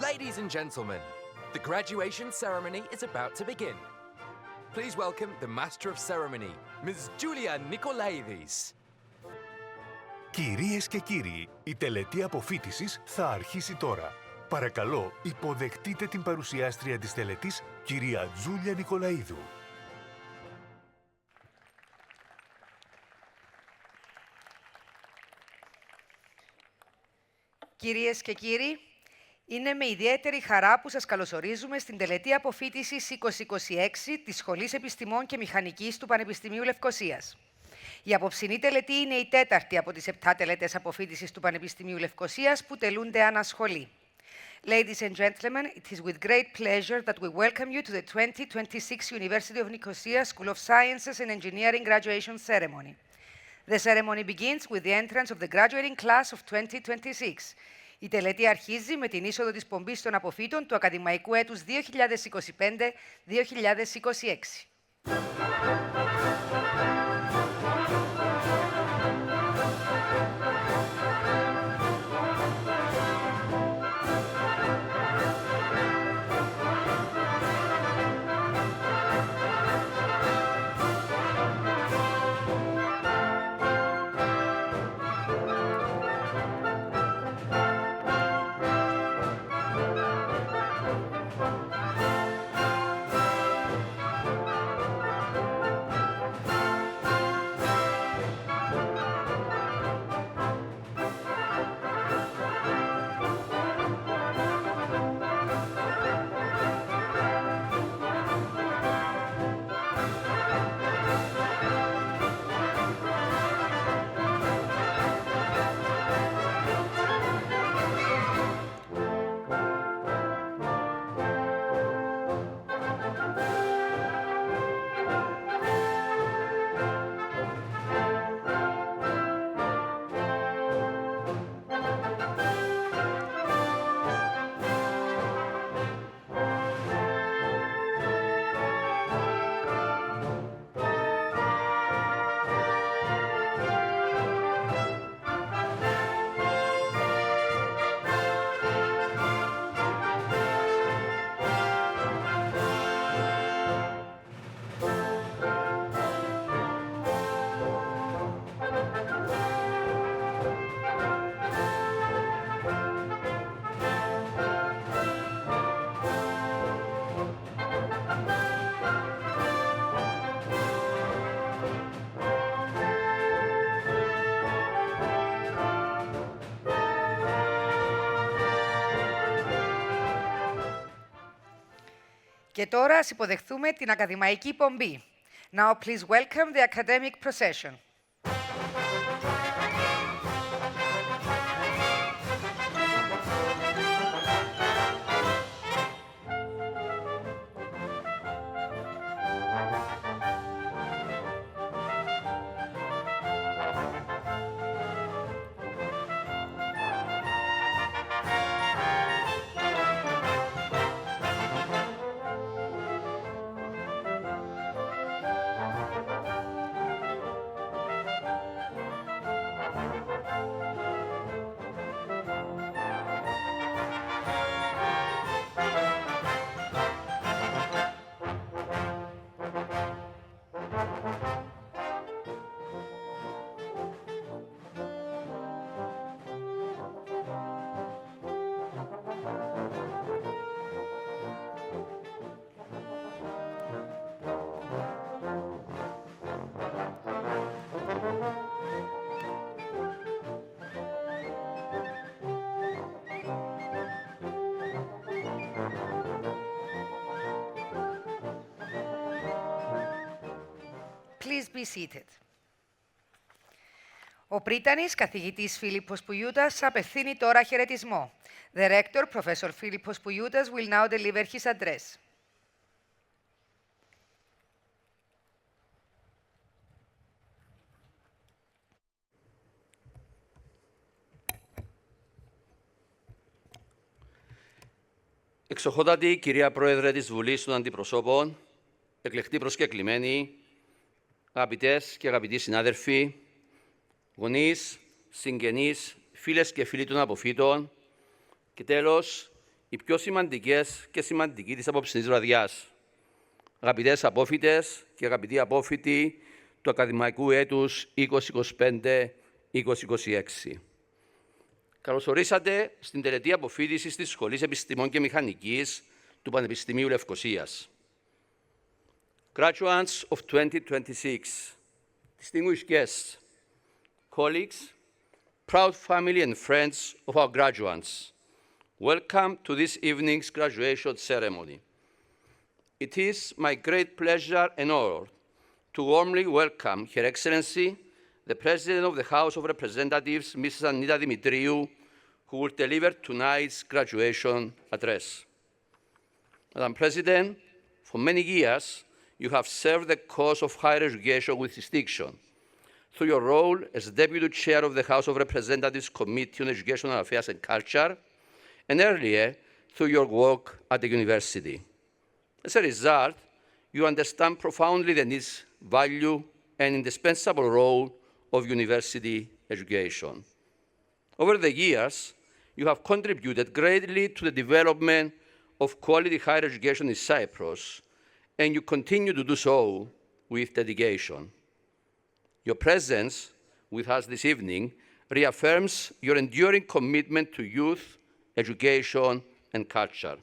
Ladies and gentlemen, the graduation ceremony is about to begin. Please welcome the Master of Ceremony, Ms. Julia Nikolaidis. Κυρίες και κύριοι, η τελετή αποφοίτησης θα αρχίσει τώρα. Παρακαλώ, υποδεχτείτε την παρουσιάστρια της τελετής, κυρία Τζούλια Νικολαίδου. Κυρίες και κύριοι, είναι με ιδιαίτερη χαρά που σας καλωσορίζουμε στην τελετή αποφοίτησης 2026 της Σχολής Επιστημών και Μηχανικής του Πανεπιστημίου Λευκωσίας. Η απόψινή τελετή είναι η τέταρτη από τις 7 τελετές αποφοίτησης του Πανεπιστημίου Λευκωσίας που τελούνται ανασχολή. Ladies and gentlemen, it is with great pleasure that we welcome you to the 2026 University of Nicosia School of Sciences and Engineering graduation ceremony. The ceremony begins with the entrance of the graduating class of 2026. Η τελετή αρχίζει με την είσοδο της πομπής των αποφύτων του ακαδημαϊκού έτους 2025-2026. Και τώρα ας υποδεχθούμε την ακαδημαϊκή πομπή. Now please welcome the academic procession. Please be seated. Ο πρίτανης καθηγητής Philippos Pouyioutas απευθύνει τώρα χαιρετισμό. The Rector Professor Philippos Pouyioutas will now deliver his address. Εξοχότατη κυρία Πρόεδρε της Βουλής των Αντιπροσώπων, εκλεκτοί προσκεκλημένοι, αγαπητές και αγαπητοί συνάδελφοι, γονείς, συγγενείς, φίλες και φίλοι των αποφύτων και τέλος, οι πιο σημαντικές και σημαντικοί της απόψινής βραδιάς. Αγαπητές απόφοιτες και αγαπητοί απόφοιτοι του ακαδημαϊκού έτους 2025-2026. Καλώς ορίσατε στην τελετή αποφοίτησης της Σχολής Επιστημών και Μηχανικής του Πανεπιστημίου Λευκωσίας. Graduates of 2026, distinguished guests, colleagues, proud family and friends of our graduates, welcome to this evening's graduation ceremony. It is my great pleasure and honor to warmly welcome Her Excellency, the President of the House of Representatives, Mrs. Annita Demetriou, who will deliver tonight's graduation address. Madam President, for many years, you have served the cause of higher education with distinction through your role as Deputy Chair of the House of Representatives Committee on Educational Affairs and Culture, and earlier through your work at the university. As a result, you understand profoundly the needs, value, and indispensable role of university education. Over the years, you have contributed greatly to the development of quality higher education in Cyprus, and you continue to do so with dedication. Your presence with us this evening reaffirms your enduring commitment to youth, education, and culture.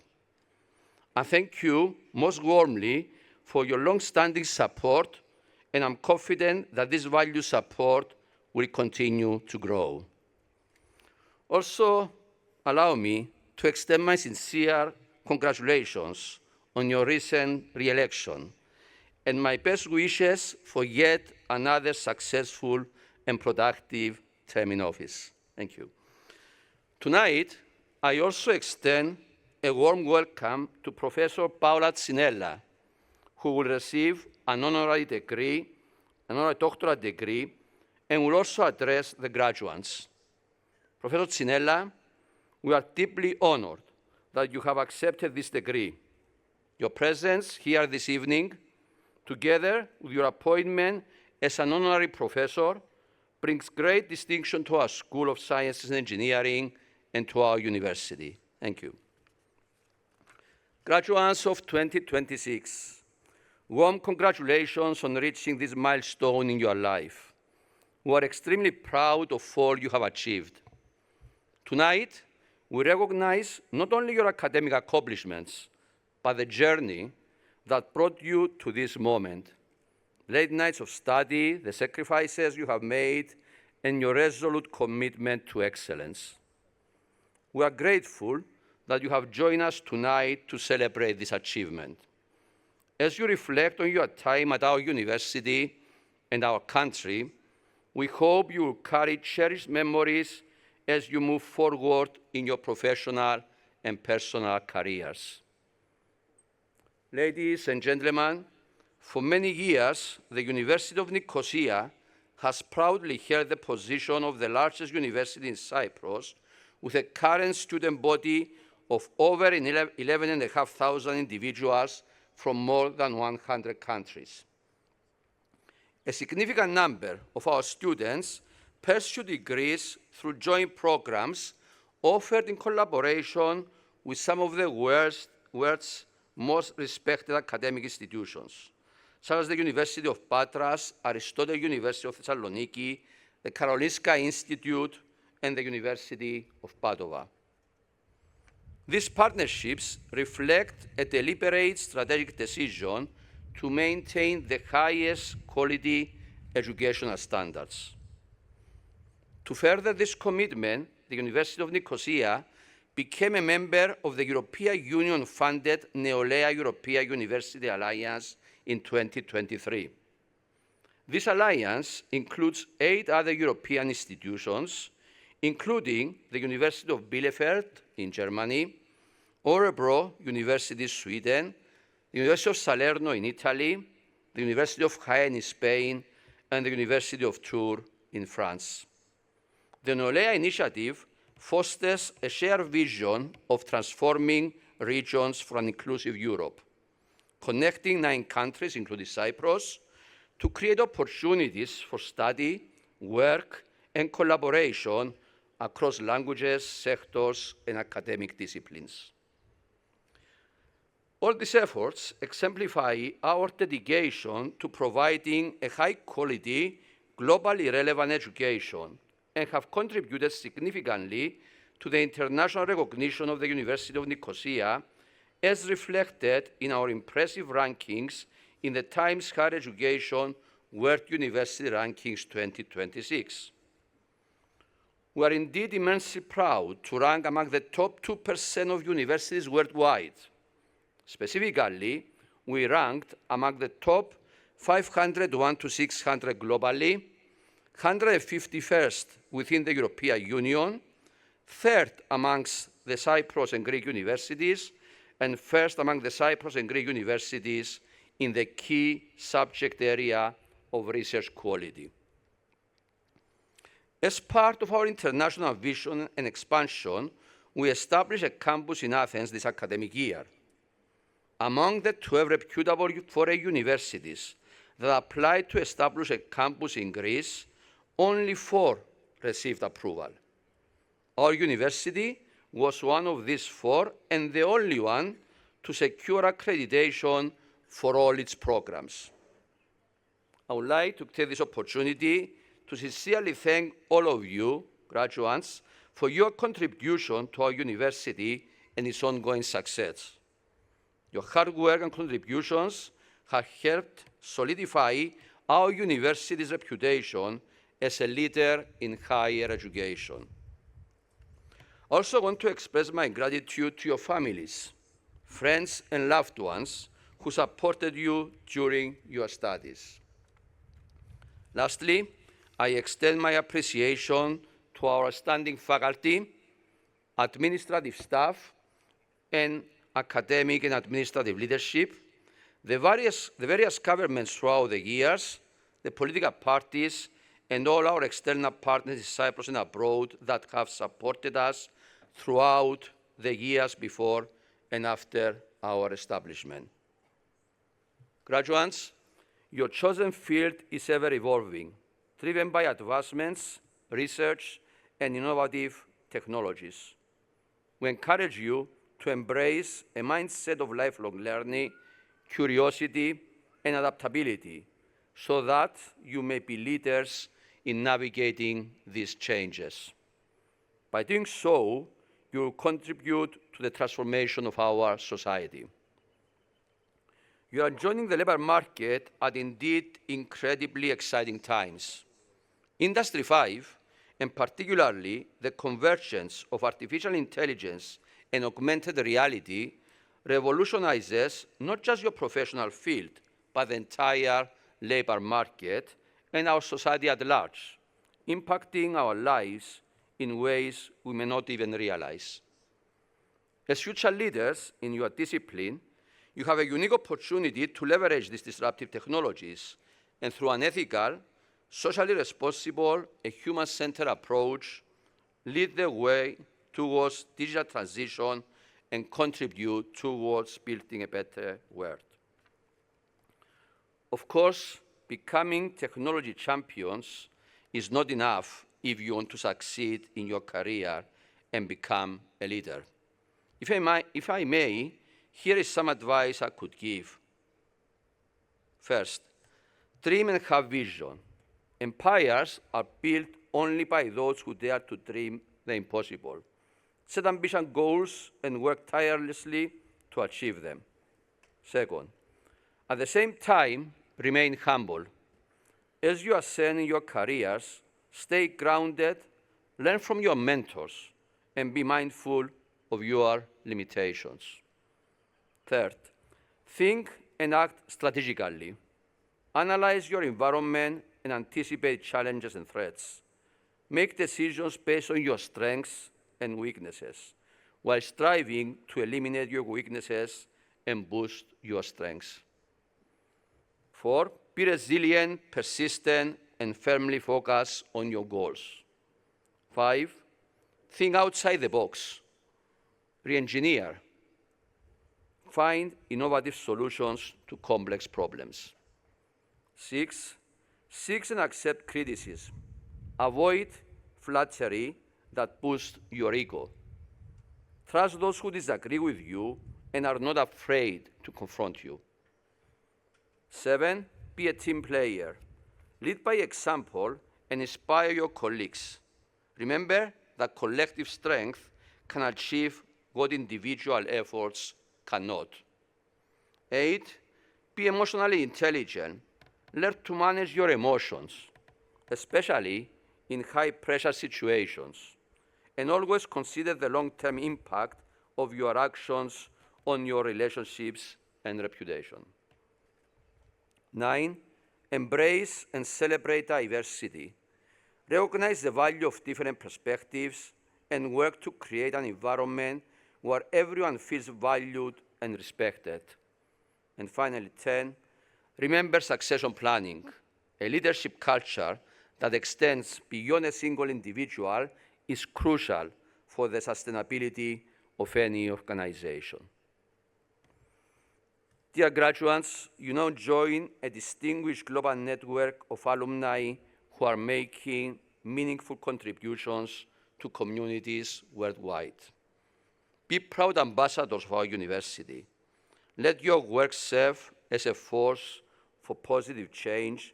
I thank you most warmly for your long-standing support, and I'm confident that this value support will continue to grow. Also, allow me to extend my sincere congratulations on your recent re-election and my best wishes for yet another successful and productive term in office. Thank you. Tonight, I also extend a warm welcome to Professor Paola Zinella, who will receive an honorary degree, an honorary doctorate degree, and will also address the graduates. Professor Zinella, we are deeply honored that you have accepted this degree. Your presence here this evening, together with your appointment as an honorary professor, brings great distinction to our School of Sciences and Engineering and to our university. Thank you. Graduates of 2026, warm congratulations on reaching this milestone in your life. We are extremely proud of all you have achieved. Tonight, we recognize not only your academic accomplishments, but the journey that brought you to this moment. Late nights of study, the sacrifices you have made, and your resolute commitment to excellence. We are grateful that you have joined us tonight to celebrate this achievement. As you reflect on your time at our university and our country, we hope you will carry cherished memories as you move forward in your professional and personal careers. Ladies and gentlemen, for many years, the University of Nicosia has proudly held the position of the largest university in Cyprus, with a current student body of over 11,500 individuals from more than 100 countries. A significant number of our students pursue degrees through joint programs offered in collaboration with some of the world's most respected academic institutions, such as the University of Patras, Aristotle University of Thessaloniki, the Karolinska Institute, and the University of Padova. These partnerships reflect a deliberate strategic decision to maintain the highest quality educational standards. To further this commitment, the University of Nicosia became a member of the European Union-funded NEOLAiA European University Alliance in 2023. This alliance includes 8 other European institutions, including the University of Bielefeld in Germany, Örebro University, Sweden, the University of Salerno in Italy, the University of Jaén in Spain, and the University of Tours in France. The NEOLAiA initiative fosters a shared vision of transforming regions for an inclusive Europe, connecting 9 countries, including Cyprus, to create opportunities for study, work, and collaboration across languages, sectors, and academic disciplines. All these efforts exemplify our dedication to providing a high-quality, globally relevant education and have contributed significantly to the international recognition of the University of Nicosia, as reflected in our impressive rankings in the Times Higher Education World University Rankings 2026. We are indeed immensely proud to rank among the top 2% of universities worldwide. Specifically, we ranked among the top 501 to 600 globally, 151st within the European Union, third amongst the Cyprus and Greek universities, and first among the Cyprus and Greek universities in the key subject area of research quality. As part of our international vision and expansion, we established a campus in Athens this academic year. Among the 12 reputable foreign universities that applied to establish a campus in Greece, only 4 received approval. Our university was one of these 4 and the only one to secure accreditation for all its programs. I would like to take this opportunity to sincerely thank all of you, graduates, for your contribution to our university and its ongoing success. Your hard work and contributions have helped solidify our university's reputation as a leader in higher education. I also want to express my gratitude to your families, friends, and loved ones who supported you during your studies. Lastly, I extend my appreciation to our outstanding faculty, administrative staff, and academic and administrative leadership, the various governments throughout the years, the political parties, and all our external partners in Cyprus and abroad that have supported us throughout the years before and after our establishment. Graduates, your chosen field is ever evolving, driven by advancements, research, and innovative technologies. We encourage you to embrace a mindset of lifelong learning, curiosity, and adaptability so that you may be leaders in navigating these changes. By doing so, you will contribute to the transformation of our society. You are joining the labour market at indeed incredibly exciting times. Industry 5, and particularly the convergence of artificial intelligence and augmented reality, revolutionizes not just your professional field, but the entire labour market and our society at large, impacting our lives in ways we may not even realize. As future leaders in your discipline, you have a unique opportunity to leverage these disruptive technologies and through an ethical, socially responsible, and human-centered approach, lead the way towards digital transition and contribute towards building a better world. Of course, becoming technology champions is not enough if you want to succeed in your career and become a leader. If I may, here is some advice I could give. First, dream and have vision. Empires are built only by those who dare to dream the impossible. Set ambitious goals and work tirelessly to achieve them. Second, at the same time, remain humble. As you ascend in your careers, stay grounded, learn from your mentors, and be mindful of your limitations. Third, think and act strategically. Analyze your environment and anticipate challenges and threats. Make decisions based on your strengths and weaknesses, while striving to eliminate your weaknesses and boost your strengths. 4, be resilient, persistent, and firmly focus on your goals. 5, think outside the box. Re-engineer. Find innovative solutions to complex problems. 6, seek and accept criticism. Avoid flattery that boosts your ego. Trust those who disagree with you and are not afraid to confront you. 7, be a team player. Lead by example and inspire your colleagues. Remember that collective strength can achieve what individual efforts cannot. 8, be emotionally intelligent. Learn to manage your emotions, especially in high-pressure situations, and always consider the long-term impact of your actions on your relationships and reputation. 9, embrace and celebrate diversity. Recognize the value of different perspectives and work to create an environment where everyone feels valued and respected. And finally, 10, remember succession planning, a leadership culture that extends beyond a single individual is crucial for the sustainability of any organization. Dear graduates, you now join a distinguished global network of alumni who are making meaningful contributions to communities worldwide. Be proud ambassadors of our university. Let your work serve as a force for positive change,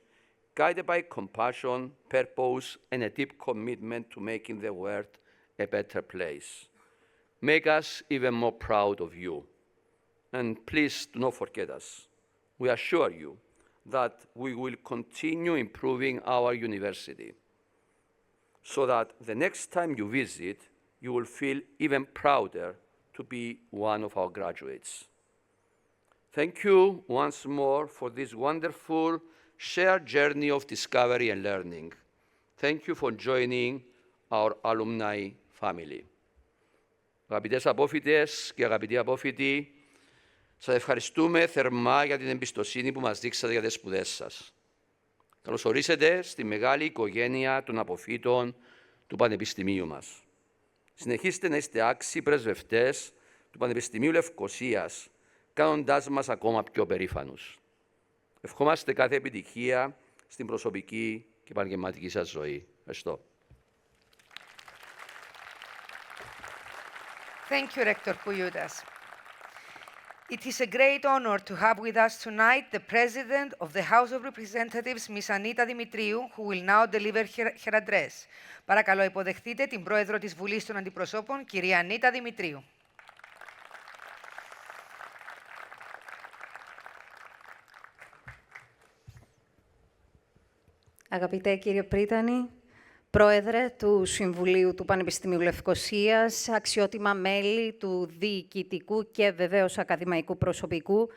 guided by compassion, purpose, and a deep commitment to making the world a better place. Make us even more proud of you. And please do not forget us. We assure you that we will continue improving our university so that the next time you visit, you will feel even prouder to be one of our graduates. Thank you once more for this wonderful shared journey of discovery and learning. Thank you for joining our alumni family. Αγαπητές απόφοιτες και αγαπητοί απόφοιτοι, σας ευχαριστούμε θερμά για την εμπιστοσύνη που μας δείξατε για τις σπουδές σας. Καλώς ορίσετε στη μεγάλη οικογένεια των αποφοίτων του Πανεπιστημίου μας. Συνεχίστε να είστε άξιοι πρεσβευτές του Πανεπιστημίου Λευκωσίας, κάνοντάς μας ακόμα πιο περήφανους. Ευχόμαστε κάθε επιτυχία στην προσωπική και επαγγελματική σας ζωή. Ευχαριστώ. Thank you, Rector Pouyioutas. It is a great honor to have with us tonight the President of the House of Representatives, Ms. Annita Demetriou, who will now deliver her address. Παρακαλώ, υποδεχτείτε την Πρόεδρο της Βουλής των Αντιπροσώπων, κυρία Annita Demetriou. Αγαπητέ κύριε Πρίτανη, Πρόεδρε του Συμβουλίου του Πανεπιστημίου Λευκωσίας, αξιότιμα μέλη του διοικητικού και βεβαίως ακαδημαϊκού προσωπικού,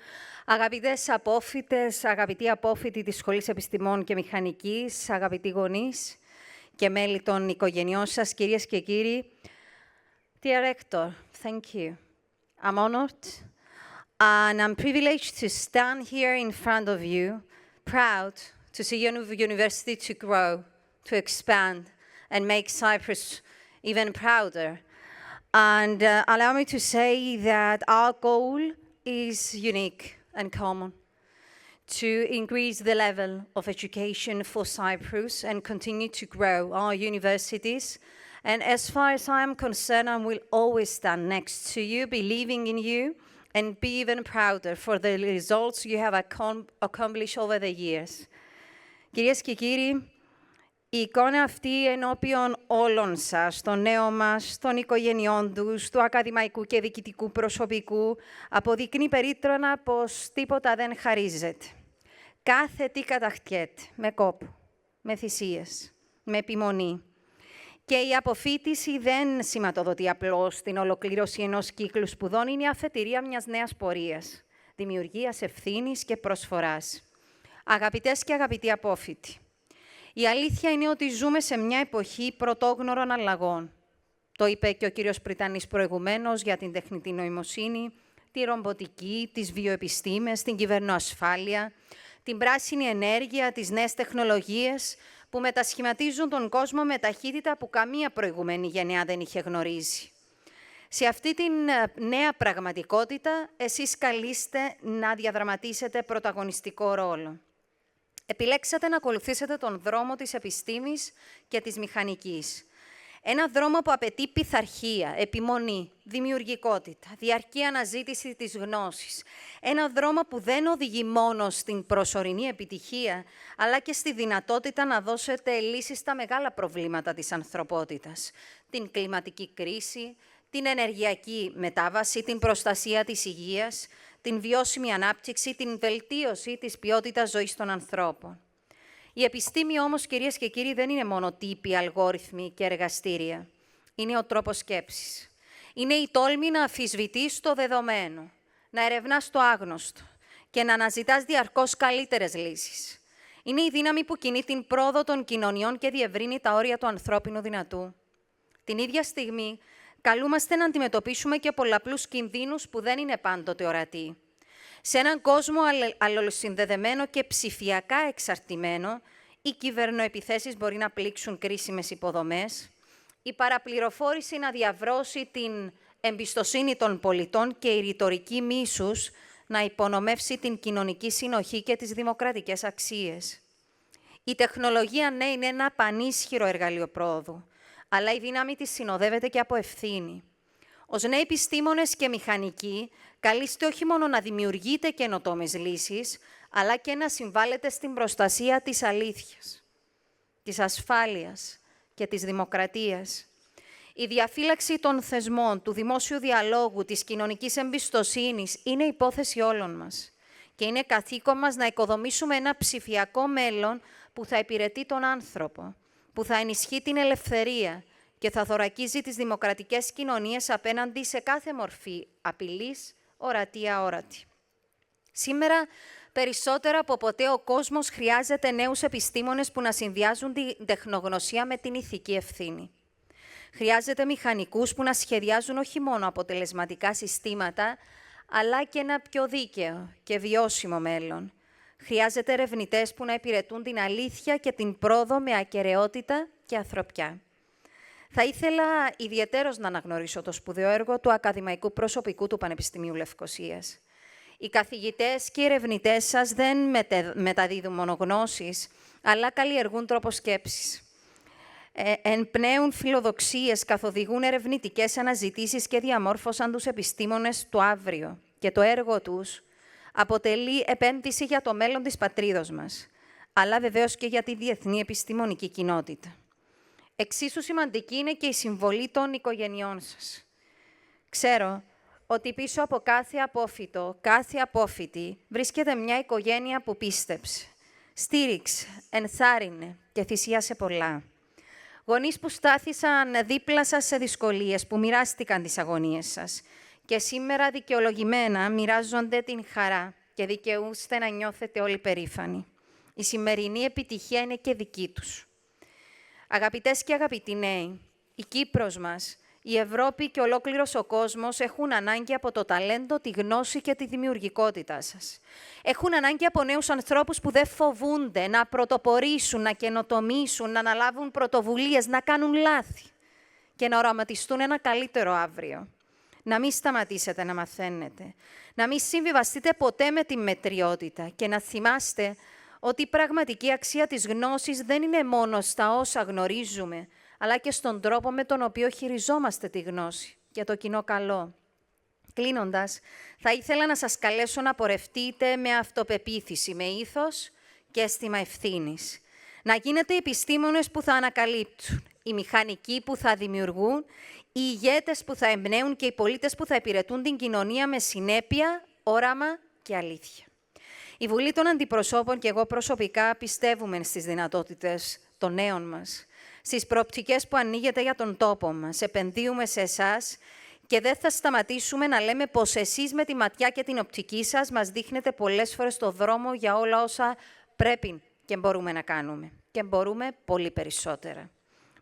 αγαπητές απόφοιτες, αγαπητοί απόφοιτοι της Σχολής Επιστημών και Μηχανικής, αγαπητοί γονείς και μέλη των οικογενειών σας, κυρίες και κύριοι. Dear Rector, thank you. I'm honored and I'm privileged to stand here in front of you, proud to see your university to grow, to expand, and make Cyprus even prouder. And allow me to say that our goal is unique and common, to increase the level of education for Cyprus and continue to grow our universities. And as far as I am concerned, I will always stand next to you, believing in you, and be even prouder for the results you have accomplished over the years. Κυρίες και κύριοι, η εικόνα αυτή ενώπιον όλων σας, των νέων μας, των οικογενειών τους, του ακαδημαϊκού και διοικητικού προσωπικού, αποδεικνύει περίτρανα πως τίποτα δεν χαρίζεται. Κάθε τι κατακτιέται, με κόπο, με θυσίες, με επιμονή. Και η αποφοίτηση δεν σηματοδοτεί απλώς την ολοκλήρωση ενός κύκλου σπουδών, είναι η αφετηρία μιας νέας πορείας, δημιουργίας ευθύνης και προσφοράς. Αγαπητές και αγαπητοί απόφοιτοι, η αλήθεια είναι ότι ζούμε σε μια εποχή πρωτόγνωρων αλλαγών. Το είπε και ο κύριος Πριτανής προηγουμένως για την τεχνητή νοημοσύνη, τη ρομποτική, τις βιοεπιστήμες, την κυβερνοασφάλεια, την πράσινη ενέργεια, τις νέες τεχνολογίες που μετασχηματίζουν τον κόσμο με ταχύτητα που καμία προηγούμενη γενεά δεν είχε γνωρίσει. Σε αυτή την νέα πραγματικότητα, εσείς καλείστε να διαδραματίσετε πρωταγωνιστικό ρόλο. Επιλέξατε να ακολουθήσετε τον δρόμο της επιστήμης και της μηχανικής. Ένα δρόμο που απαιτεί πειθαρχία, επιμονή, δημιουργικότητα, διαρκή αναζήτηση της γνώσης. Ένα δρόμο που δεν οδηγεί μόνο στην προσωρινή επιτυχία, αλλά και στη δυνατότητα να δώσετε λύσεις στα μεγάλα προβλήματα της ανθρωπότητας. Την κλιματική κρίση, την ενεργειακή μετάβαση, την προστασία της υγείας, την βιώσιμη ανάπτυξη, την βελτίωση της ποιότητας ζωής των ανθρώπων. Η επιστήμη όμως, κυρίες και κύριοι, δεν είναι μόνο τύποι, αλγόριθμοι και εργαστήρια. Είναι ο τρόπος σκέψης. Είναι η τόλμη να αμφισβητείς το δεδομένο, να ερευνάς το άγνωστο και να αναζητάς διαρκώς καλύτερες λύσεις. Είναι η δύναμη που κινεί την πρόοδο των κοινωνιών και διευρύνει τα όρια του ανθρώπινου δυνατού. Την ίδια στιγμή, καλούμαστε να αντιμετωπίσουμε και πολλαπλούς κινδύνους που δεν είναι πάντοτε ορατοί. Σε έναν κόσμο αλληλοσυνδεδεμένο και ψηφιακά εξαρτημένο, οι κυβερνοεπιθέσεις μπορεί να πλήξουν κρίσιμες υποδομές, η παραπληροφόρηση να διαβρώσει την εμπιστοσύνη των πολιτών και η ρητορική μίσους να υπονομεύσει την κοινωνική συνοχή και τις δημοκρατικές αξίες. Η τεχνολογία, ναι, είναι ένα πανίσχυρο εργαλείο πρόοδου, αλλά η δύναμη της συνοδεύεται και από ευθύνη. Ως νέοι επιστήμονες και μηχανικοί, καλείστε όχι μόνο να δημιουργείτε καινοτόμες λύσεις, αλλά και να συμβάλλετε στην προστασία της αλήθειας, της ασφάλειας και της δημοκρατίας. Η διαφύλαξη των θεσμών, του δημόσιου διαλόγου, της κοινωνικής εμπιστοσύνης είναι υπόθεση όλων μας. Και είναι καθήκον μας να οικοδομήσουμε ένα ψηφιακό μέλλον που θα υπηρετεί τον άνθρωπο, που θα ενισχύει την ελευθερία και θα θωρακίζει τις δημοκρατικές κοινωνίες απέναντι σε κάθε μορφή απειλής, ορατή ή αόρατη. Σήμερα, περισσότερο από ποτέ, ο κόσμος χρειάζεται νέους επιστήμονες που να συνδυάζουν την τεχνογνωσία με την ηθική ευθύνη. Χρειάζεται μηχανικούς που να σχεδιάζουν όχι μόνο αποτελεσματικά συστήματα, αλλά και ένα πιο δίκαιο και βιώσιμο μέλλον. Χρειάζεται ερευνητές που να υπηρετούν την αλήθεια και την πρόοδο με ακεραιότητα και ανθρωπιά. Θα ήθελα ιδιαιτέρως να αναγνωρίσω το σπουδαίο έργο του ακαδημαϊκού προσωπικού του Πανεπιστημίου Λευκωσίας. Οι καθηγητές και οι ερευνητές σας δεν μεταδίδουν μόνο γνώσεις, αλλά καλλιεργούν τρόπο σκέψης. Εμπνέουν φιλοδοξίες, καθοδηγούν ερευνητικές αναζητήσεις και διαμόρφωσαν τους επιστήμονες του αύριο. Και το έργο τους αποτελεί επένδυση για το μέλλον της πατρίδος μας, αλλά βεβαίως και για τη διεθνή επιστημονική κοινότητα. Εξίσου σημαντική είναι και η συμβολή των οικογενειών σας. Ξέρω ότι πίσω από κάθε απόφοιτο, κάθε απόφοιτη, βρίσκεται μια οικογένεια που πίστεψε, στήριξε, ενθάρρυνε και θυσίασε πολλά. Γονείς που στάθησαν δίπλα σας σε δυσκολίες, που μοιράστηκαν τις αγωνίες σας και σήμερα δικαιολογημένα μοιράζονται την χαρά και δικαιούστε να νιώθετε όλοι περήφανοι. Η σημερινή επιτυχία είναι και δική τους. Αγαπητές και αγαπητοί νέοι, η Κύπρος μας, η Ευρώπη και ολόκληρος ο κόσμος έχουν ανάγκη από το ταλέντο, τη γνώση και τη δημιουργικότητά σας. Έχουν ανάγκη από νέους ανθρώπους που δεν φοβούνται να πρωτοπορήσουν, να καινοτομήσουν, να αναλάβουν πρωτοβουλίες, να κάνουν λάθη και να οραματιστούν ένα καλύτερο αύριο. Να μην σταματήσετε να μαθαίνετε, να μην συμβιβαστείτε ποτέ με τη μετριότητα και να θυμάστε ότι η πραγματική αξία της γνώσης δεν είναι μόνο στα όσα γνωρίζουμε, αλλά και στον τρόπο με τον οποίο χειριζόμαστε τη γνώση για το κοινό καλό. Κλείνοντας, θα ήθελα να σας καλέσω να πορευτείτε με αυτοπεποίθηση, με ήθος και αίσθημα ευθύνης. Να γίνετε οι επιστήμονες που θα ανακαλύπτουν, οι μηχανικοί που θα δημιουργούν, οι ηγέτες που θα εμπνέουν και οι πολίτες που θα υπηρετούν την κοινωνία με συνέπεια, όραμα και αλήθεια. Η Βουλή των Αντιπροσώπων και εγώ προσωπικά πιστεύουμε στις δυνατότητες των νέων μας, στις προοπτικές που ανοίγετε για τον τόπο μας. Επενδύουμε σε εσάς και δεν θα σταματήσουμε να λέμε πως εσείς με τη ματιά και την οπτική σας μας δείχνετε πολλές φορές το δρόμο για όλα όσα πρέπει και μπορούμε να κάνουμε. Και μπορούμε πολύ περισσότερα.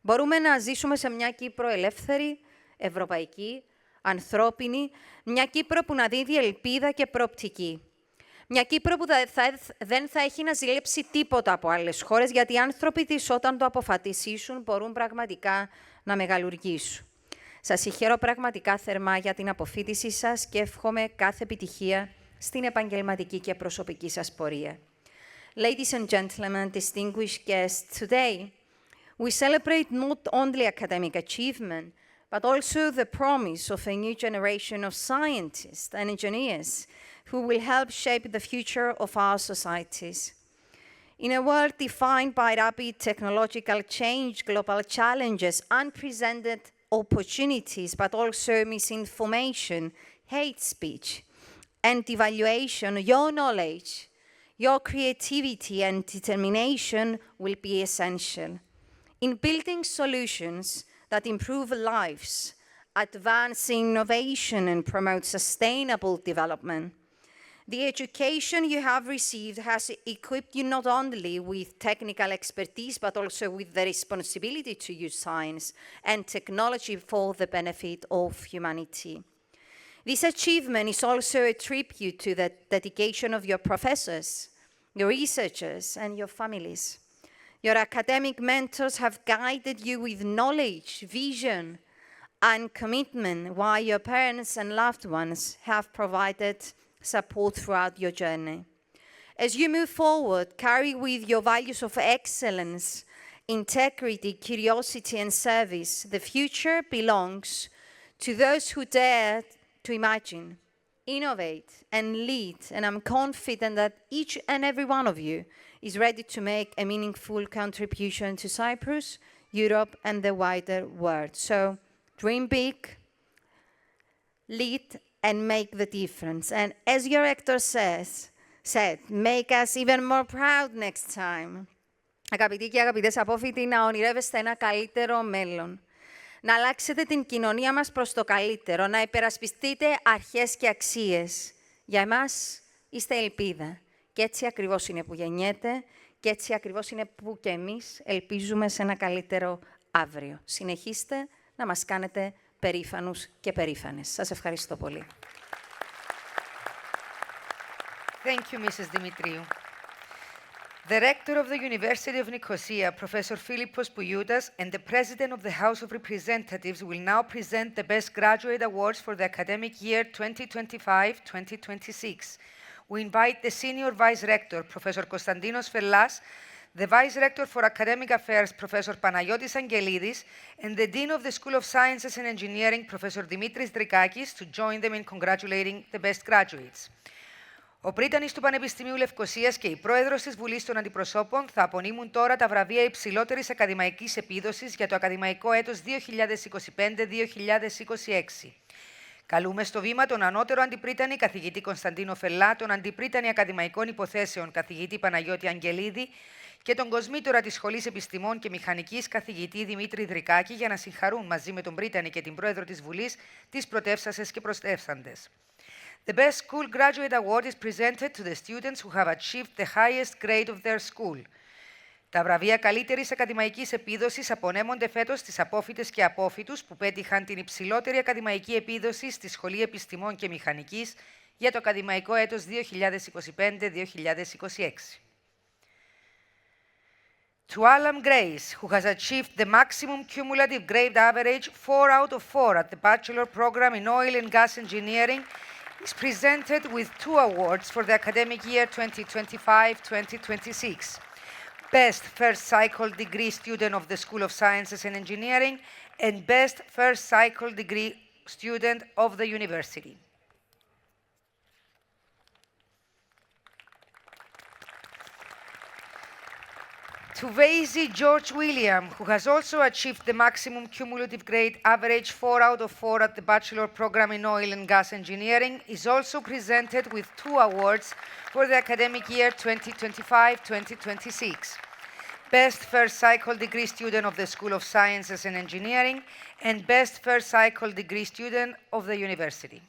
Μπορούμε να ζήσουμε σε μια Κύπρο ελεύθερη, ευρωπαϊκή, ανθρώπινη, μια Κύπρο που να δίδει ελπίδα και προοπτική. Μια Κύπρο που δεν θα έχει να ζηλέψει τίποτα από άλλες χώρες, γιατί οι άνθρωποι της όταν το αποφασίσουν μπορούν πραγματικά να μεγαλουργήσουν. Σας συγχαίρω πραγματικά θερμά για την αποφοίτησή σας και εύχομαι κάθε επιτυχία στην επαγγελματική και προσωπική σας πορεία. Ladies and gentlemen, distinguished guests, today we celebrate not only academic achievement, but also the promise of a new generation of scientists and engineers who will help shape the future of our societies. In a world defined by rapid technological change, global challenges, unprecedented opportunities, but also misinformation, hate speech, and devaluation, your knowledge, your creativity and determination will be essential in building solutions that improve lives, advance innovation, and promote sustainable development. The education you have received has equipped you not only with technical expertise, but also with the responsibility to use science and technology for the benefit of humanity. This achievement is also a tribute to the dedication of your professors, your researchers, and your families. Your academic mentors have guided you with knowledge, vision, and commitment, while your parents and loved ones have provided support throughout your journey. As you move forward, carry with your values of excellence, integrity, curiosity, and service. The future belongs to those who dare to imagine, innovate, and lead, and I'm confident that each and every one of you is ready to make a meaningful contribution to Cyprus, Europe, and the wider world. So dream big, lead, and make the difference. And as your rector said, make us even more proud next time. Αγαπητοί και αγαπητές απόφοιτοι, να ονειρεύεστε ένα καλύτερο μέλλον. Να αλλάξετε την κοινωνία μας προς το καλύτερο, να υπερασπιστείτε αρχές και αξίες. Για εμάς είστε ελπίδα. Και έτσι ακριβώς είναι που γεννιέται και έτσι ακριβώς είναι που και εμείς ελπίζουμε σε ένα καλύτερο αύριο. Συνεχίστε να μας κάνετε περήφανους και περήφανες. Σας ευχαριστώ πολύ. Thank you, Mrs. Demetriou. The Rector of the University of Nicosia, Professor Philippos Pouyioutas, and the President of the House of Representatives will now present the Best Graduate Awards for the academic year 2025-2026. We invite the Senior Vice Rector, Professor Konstantinos Fellas, the Vice Rector for Academic Affairs, Professor Panagiotis Angelidis, and the Dean of the School of Sciences and Engineering, Professor Dimitris Drikakis, to join them in congratulating the best graduates. Ο πρίτανης του Πανεπιστημίου Λευκωσίας και η πρόεδρος της Βουλής των Αντιπροσώπων θα απονείμουν τώρα τα βραβεία υψηλότερης ακαδημαϊκής επίδοσης για το ακαδημαϊκό έτος 2025-2026. Καλούμε στο βήμα τον ανώτερο αντιπρίτανη καθηγητή Κωνσταντίνο Φελά, τον αντιπρίτανη ακαδημαϊκών υποθέσεων καθηγητή Παναγιώτη Αγγελίδη και τον κοσμήτορα της Σχολής Επιστημών και Μηχανικής καθηγητή Δημήτρη Δρικάκη για να συγχαρούν μαζί με τον πρίτανη και την πρόεδρο της Βουλής τις πρωτεύσασες και προστεύσαντες. The Best School Graduate Award is presented to the students who have achieved the highest grade of their school. Τα βραβεία καλύτερης ακαδημαϊκής επίδοσης απονέμονται φέτος στις απόφοιτες και απόφοιτους που πέτυχαν την υψηλότερη ακαδημαϊκή επίδοση στη Σχολή Επιστημών και Μηχανικής για το ακαδημαϊκό έτος 2025-2026. To Alam Grace, who has achieved the maximum cumulative grade average 4 out of 4 at the Bachelor Program in Oil and Gas Engineering, is presented with 2 awards for the academic year 2025-2026. Best First Cycle Degree Student of the School of Sciences and Engineering and Best First Cycle Degree Student of the University. To Vasey George William, who has also achieved the maximum cumulative grade average 4 out of 4 at the Bachelor Program in Oil and Gas Engineering, is also presented with 2 awards for the academic year 2025-2026. Best First Cycle Degree Student of the School of Sciences and Engineering and Best First Cycle Degree Student of the University.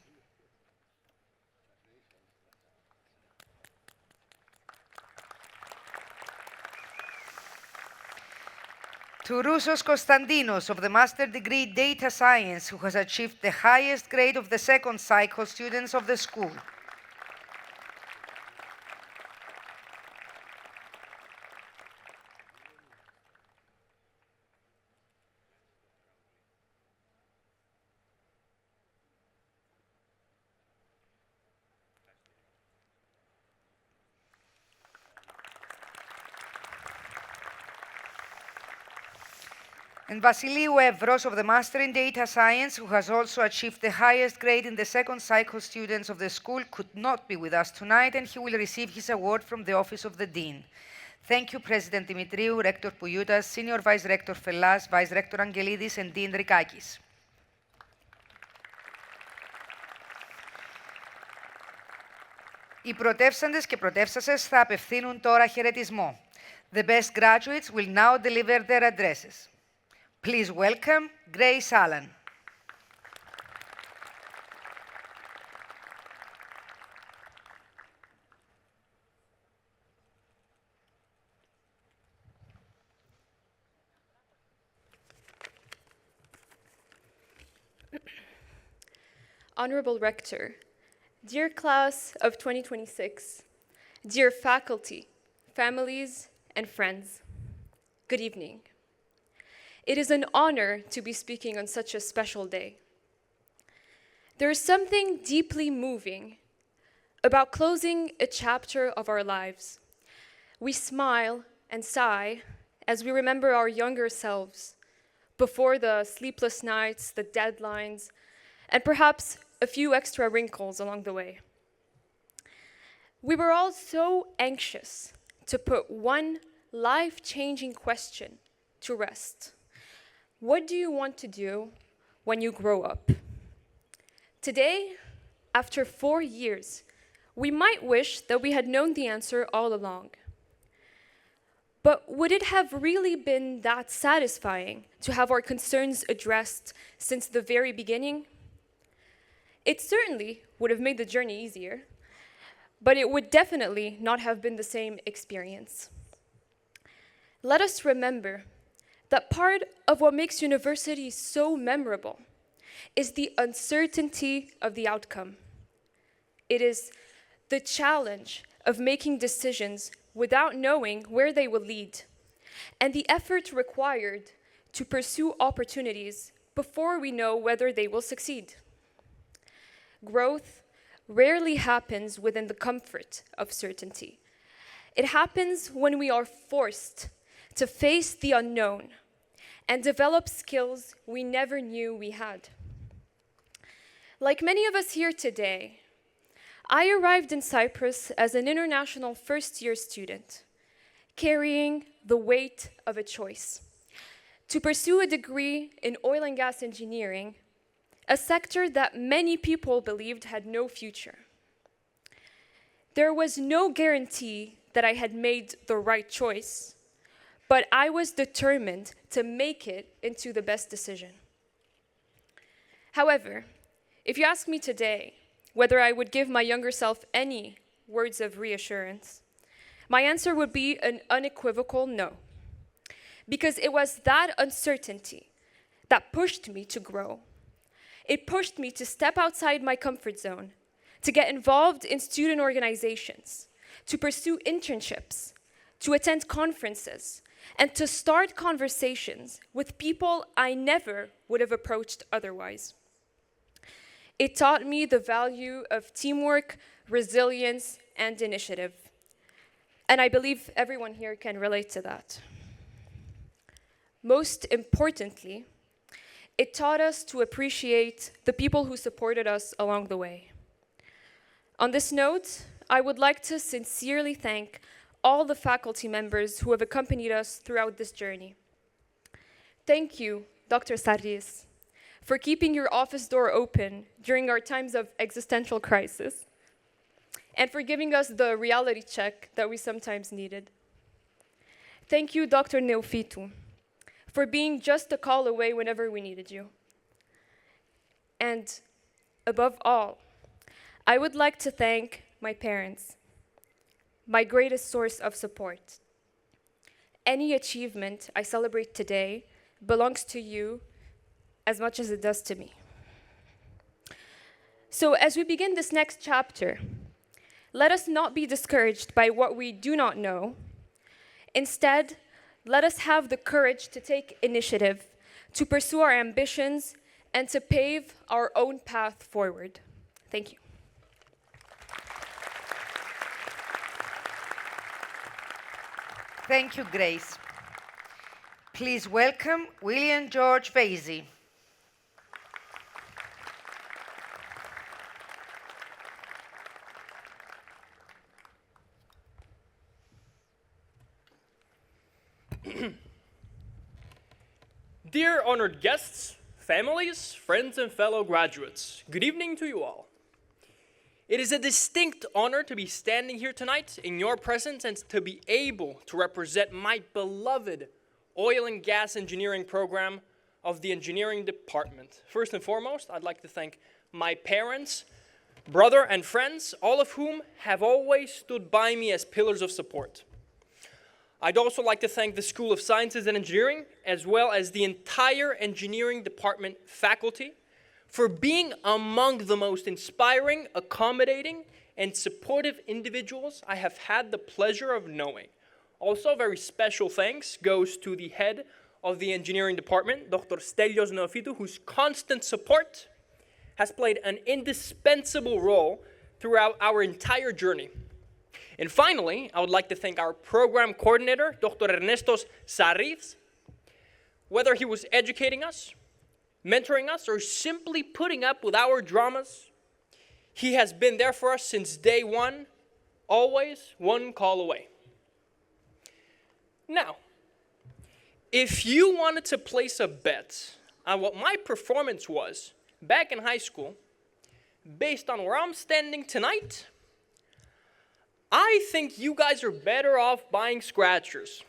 To Roussos Konstantinos of the Master Degree Data Science, who has achieved the highest grade of the second cycle students of the school. And Vasiliou Evros of the Master in Data Science, who has also achieved the highest grade in the second cycle students of the school, could not be with us tonight, and he will receive his award from the Office of the Dean. Thank you, President Demetriou, Rector Pouyioutas, Senior Vice Rector Fellas, Vice Rector Angelidis, and Dean Drikakis. Οι πρωτεύσαντες και πρωτεύσασες θα απευθύνουν τώρα χαιρετισμό. The best graduates will now deliver their addresses. Please welcome Grace Allen. Honorable Rector, dear class of 2026, dear faculty, families, and friends, good evening. It is an honor to be speaking on such a special day. There is something deeply moving about closing a chapter of our lives. We smile and sigh as we remember our younger selves before the sleepless nights, the deadlines, and perhaps a few extra wrinkles along the way. We were all so anxious to put one life-changing question to rest. What do you want to do when you grow up? Today, after 4 years, we might wish that we had known the answer all along. But would it have really been that satisfying to have our concerns addressed since the very beginning? It certainly would have made the journey easier, but it would definitely not have been the same experience. Let us remember that part of what makes university so memorable is the uncertainty of the outcome. It is the challenge of making decisions without knowing where they will lead, and the effort required to pursue opportunities before we know whether they will succeed. Growth rarely happens within the comfort of certainty. It happens when we are forced to face the unknown and develop skills we never knew we had. Like many of us here today, I arrived in Cyprus as an international first-year student, carrying the weight of a choice: to pursue a degree in oil and gas engineering, a sector that many people believed had no future. There was no guarantee that I had made the right choice, but I was determined to make it into the best decision. However, if you ask me today whether I would give my younger self any words of reassurance, my answer would be an unequivocal no. Because it was that uncertainty that pushed me to grow. It pushed me to step outside my comfort zone, to get involved in student organizations, to pursue internships, to attend conferences, and to start conversations with people I never would have approached otherwise. It taught me the value of teamwork, resilience, and initiative. And I believe everyone here can relate to that. Most importantly, it taught us to appreciate the people who supported us along the way. On this note, I would like to sincerely thank all the faculty members who have accompanied us throughout this journey. Thank you, Dr. Sarris, for keeping your office door open during our times of existential crisis, and for giving us the reality check that we sometimes needed. Thank you, Dr. Neophytou, for being just a call away whenever we needed you. And above all, I would like to thank my parents, my greatest source of support. Any achievement I celebrate today belongs to you as much as it does to me. So as we begin this next chapter, let us not be discouraged by what we do not know. Instead, let us have the courage to take initiative, to pursue our ambitions, and to pave our own path forward. Thank you. Thank you, Grace. Please welcome William George Vasey. Dear honored guests, families, friends, and fellow graduates, good evening to you all. It is a distinct honor to be standing here tonight in your presence and to be able to represent my beloved oil and gas engineering program of the engineering department. First and foremost, I'd like to thank my parents, brother, and friends, all of whom have always stood by me as pillars of support. I'd also like to thank the School of Sciences and Engineering, as well as the entire engineering department faculty, for being among the most inspiring, accommodating, and supportive individuals I have had the pleasure of knowing. Also, very special thanks goes to the head of the engineering department, Dr. Stelios Neophytou, whose constant support has played an indispensable role throughout our entire journey. And finally, I would like to thank our program coordinator, Dr. Ernestos Sarriz. Whether he was educating us, mentoring us, or simply putting up with our dramas, he has been there for us since day one, always one call away. Now, if you wanted to place a bet on what my performance was back in high school, based on where I'm standing tonight, I think you guys are better off buying scratchers.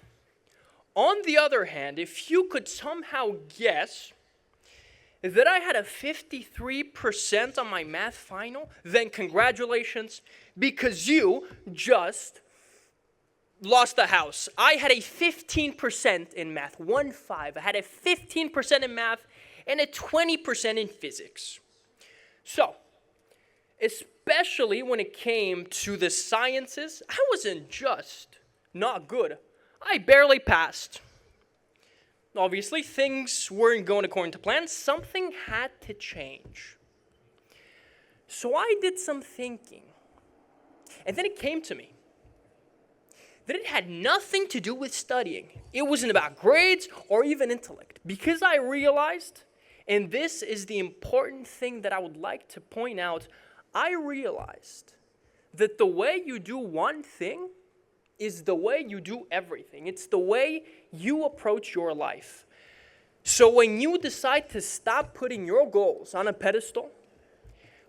On the other hand, if you could somehow guess that I had a 53% on my math final, then congratulations, because you just lost the house. I had a 15% in math, 1-5. I had a 15% in math and a 20% in physics. So, especially when it came to the sciences, I wasn't just not good. I barely passed. Obviously, things weren't going according to plan. Something had to change. So I did some thinking. And then it came to me that it had nothing to do with studying. It wasn't about grades or even intellect. Because I realized, and this is the important thing that I would like to point out, I realized that the way you do one thing is the way you do everything. It's the way you approach your life. So when you decide to stop putting your goals on a pedestal,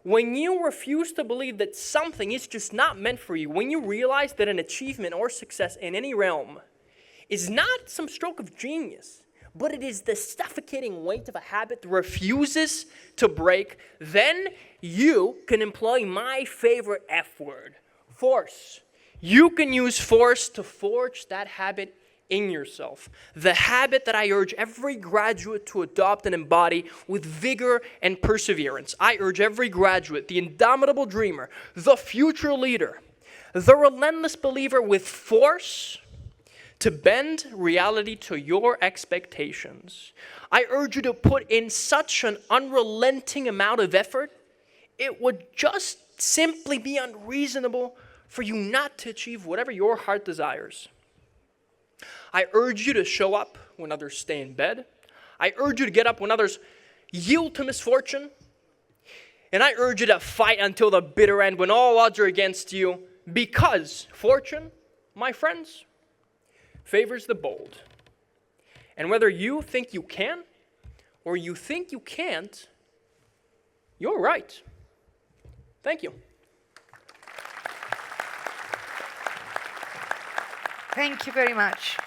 when you refuse to believe that something is just not meant for you, when you realize that an achievement or success in any realm is not some stroke of genius, but it is the suffocating weight of a habit that refuses to break, then you can employ my favorite F word, force. You can use force to forge that habit in yourself. The habit that I urge every graduate to adopt and embody with vigor and perseverance. I urge every graduate, the indomitable dreamer, the future leader, the relentless believer with force to bend reality to your expectations. I urge you to put in such an unrelenting amount of effort, it would just simply be unreasonable for you not to achieve whatever your heart desires. I urge you to show up when others stay in bed. I urge you to get up when others yield to misfortune. And I urge you to fight until the bitter end when all odds are against you, because fortune, my friends, favors the bold. And whether you think you can or you think you can't, you're right. Thank you. Thank you very much.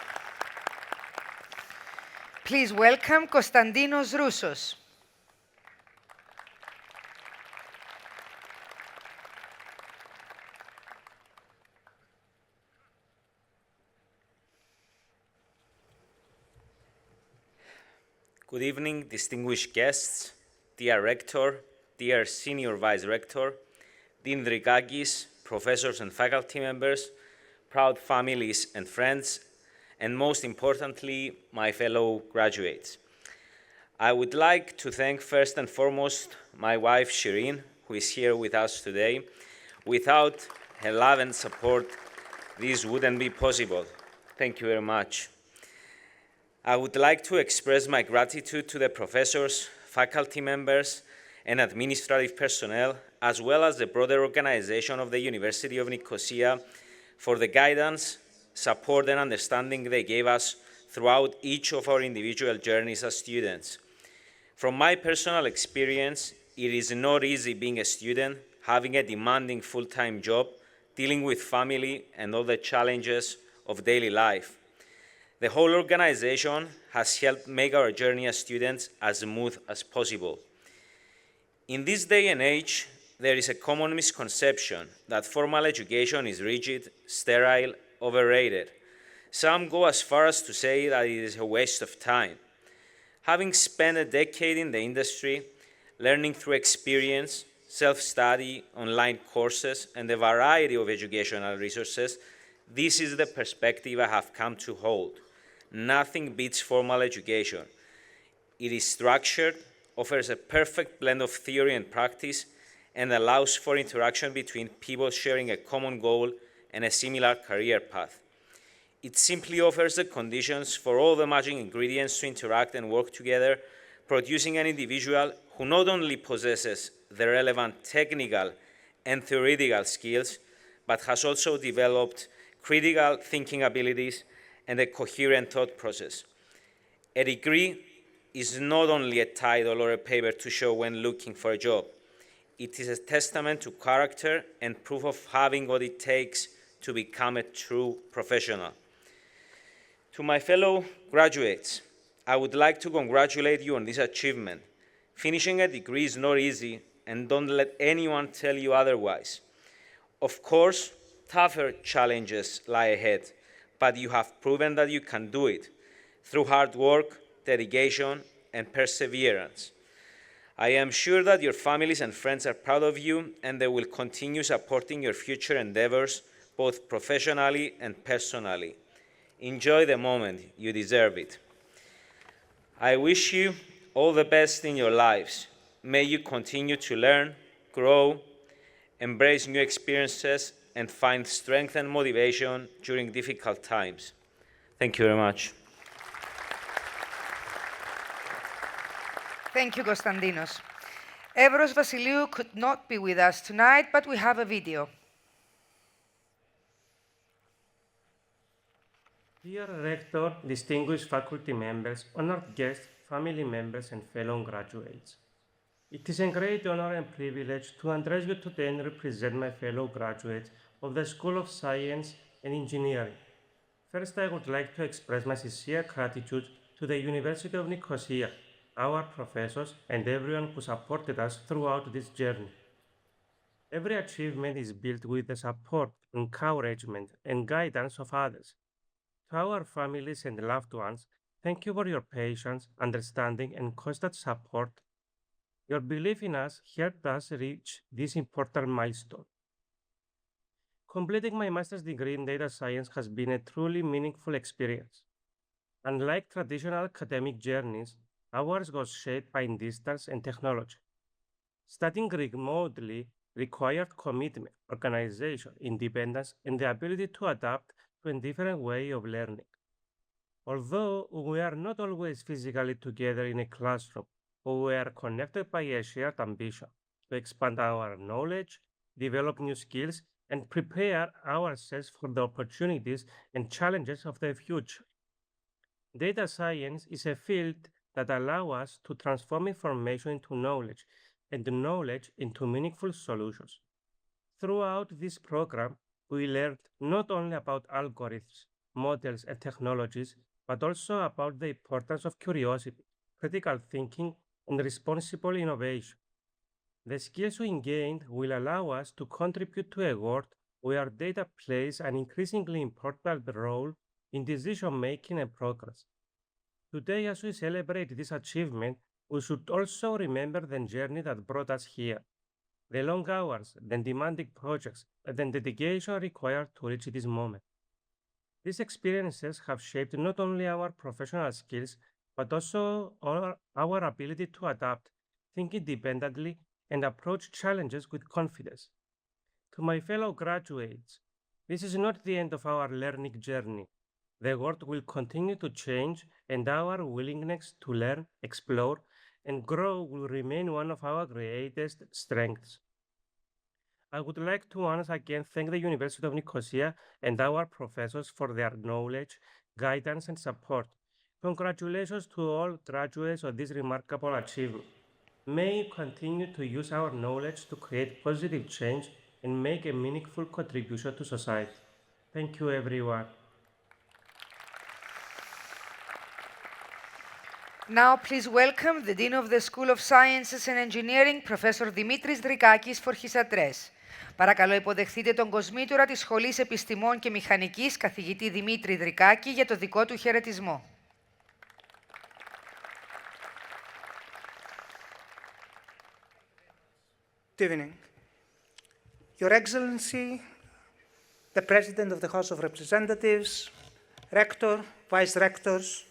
Please welcome Konstantinos Roussos. Good evening, distinguished guests, dear Rector, dear Senior Vice Rector, Dean Drikakis, professors and faculty members, proud families and friends, and most importantly, my fellow graduates. I would like to thank first and foremost my wife, Shireen, who is here with us today. Without her love and support, this wouldn't be possible. Thank you very much. I would like to express my gratitude to the professors, faculty members, and administrative personnel, as well as the broader organization of the University of Nicosia, for the guidance, support, and understanding they gave us throughout each of our individual journeys as students. From my personal experience, it is not easy being a student, having a demanding full-time job, dealing with family and all the challenges of daily life. The whole organization has helped make our journey as students as smooth as possible. In this day and age, there is a common misconception that formal education is rigid, sterile, overrated. Some go as far as to say that it is a waste of time. Having spent a decade in the industry, learning through experience, self-study, online courses, and a variety of educational resources, this is the perspective I have come to hold. Nothing beats formal education. It is structured, offers a perfect blend of theory and practice, and allows for interaction between people sharing a common goal and a similar career path. It simply offers the conditions for all the matching ingredients to interact and work together, producing an individual who not only possesses the relevant technical and theoretical skills, but has also developed critical thinking abilities and a coherent thought process. A degree is not only a title or a paper to show when looking for a job. It is a testament to character and proof of having what it takes to become a true professional. To my fellow graduates, I would like to congratulate you on this achievement. Finishing a degree is not easy, and don't let anyone tell you otherwise. Of course, tougher challenges lie ahead, but you have proven that you can do it through hard work, dedication, and perseverance. I am sure that your families and friends are proud of you, and they will continue supporting your future endeavors, both professionally and personally. Enjoy the moment, you deserve it. I wish you all the best in your lives. May you continue to learn, grow, embrace new experiences, and find strength and motivation during difficult times. Thank you very much. Thank you, Konstantinos. Evros Vasiliou could not be with us tonight, but we have a video. Dear Rector, distinguished faculty members, honored guests, family members, and fellow graduates. It is a great honor and privilege to address you today and represent my fellow graduates of the School of Science and Engineering. First, I would like to express my sincere gratitude to the University of Nicosia, our professors, and everyone who supported us throughout this journey. Every achievement is built with the support, encouragement, and guidance of others. To our families and loved ones, thank you for your patience, understanding, and constant support. Your belief in us helped us reach this important milestone. Completing my master's degree in data science has been a truly meaningful experience. Unlike traditional academic journeys, ours was shaped by distance and technology. Studying remotely required commitment, organization, independence, and the ability to adapt to a different way of learning. Although we are not always physically together in a classroom, we are connected by a shared ambition to expand our knowledge, develop new skills, and prepare ourselves for the opportunities and challenges of the future. Data science is a field that allows us to transform information into knowledge and knowledge into meaningful solutions. Throughout this program, we learned not only about algorithms, models, and technologies, but also about the importance of curiosity, critical thinking, and responsible innovation. The skills we gained will allow us to contribute to a world where data plays an increasingly important role in decision-making and progress. Today, as we celebrate this achievement, we should also remember the journey that brought us here, the long hours, the demanding projects, and the dedication required to reach this moment. These experiences have shaped not only our professional skills, but also our ability to adapt, think independently, and approach challenges with confidence. To my fellow graduates, this is not the end of our learning journey. The world will continue to change, and our willingness to learn, explore, and grow will remain one of our greatest strengths. I would like to once again thank the University of Nicosia and our professors for their knowledge, guidance, and support. Congratulations to all graduates of this remarkable achievement. May you continue to use our knowledge to create positive change and make a meaningful contribution to society. Thank you, everyone. Now, please welcome the Dean of the School of Sciences and Engineering, Professor Dimitris Drikakis, for his address. Παρακαλώ υποδεχθείτε τον κοσμήτορα της Σχολής Επιστημών και Μηχανικής, καθηγητή Δημήτρη Δρικάκη, για το δικό του χαιρετισμό. Good evening. Your Excellency, the President of the House of Representatives, Rector, Vice Rectors,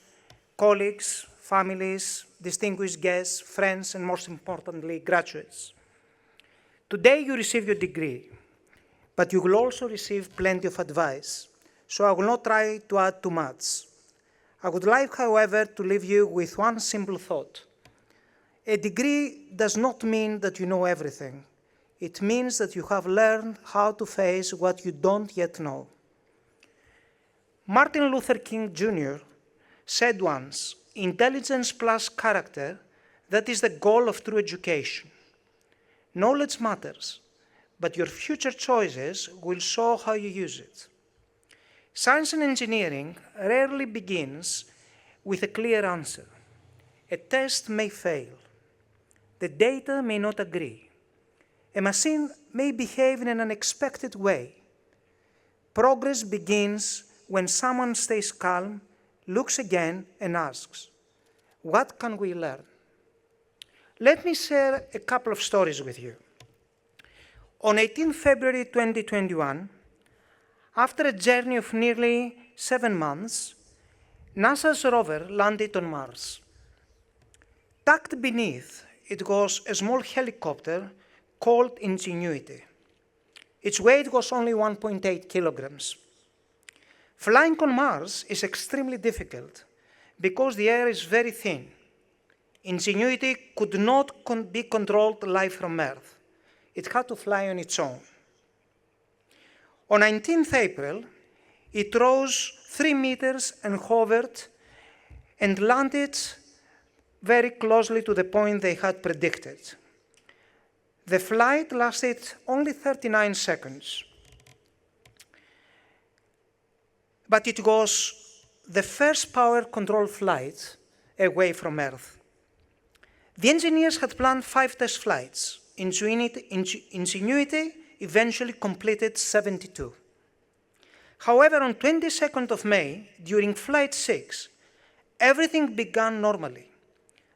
colleagues, families, distinguished guests, friends, and most importantly, graduates. Today you receive your degree, but you will also receive plenty of advice, so I will not try to add too much. I would like, however, to leave you with one simple thought. A degree does not mean that you know everything. It means that you have learned how to face what you don't yet know. Martin Luther King Jr. said once, "Intelligence plus character, that is the goal of true education." Knowledge matters, but your future choices will show how you use it. Science and engineering rarely begins with a clear answer. A test may fail. The data may not agree. A machine may behave in an unexpected way. Progress begins when someone stays calm, looks again, and asks, "What can we learn?" Let me share a couple of stories with you. On 18 February 2021, after a journey of nearly 7 months, NASA's rover landed on Mars. Tucked beneath it was a small helicopter called Ingenuity. Its weight was only 1.8 kilograms. Flying on Mars is extremely difficult because the air is very thin. Ingenuity could not be controlled live from Earth. It had to fly on its own. On 19th April, it rose 3 meters and hovered and landed very closely to the point they had predicted. The flight lasted only 39 seconds. But it was the first power control flight away from Earth. The engineers had planned 5 test flights. Ingenuity eventually completed 72. However, on 22nd of May, during Flight 6, everything began normally.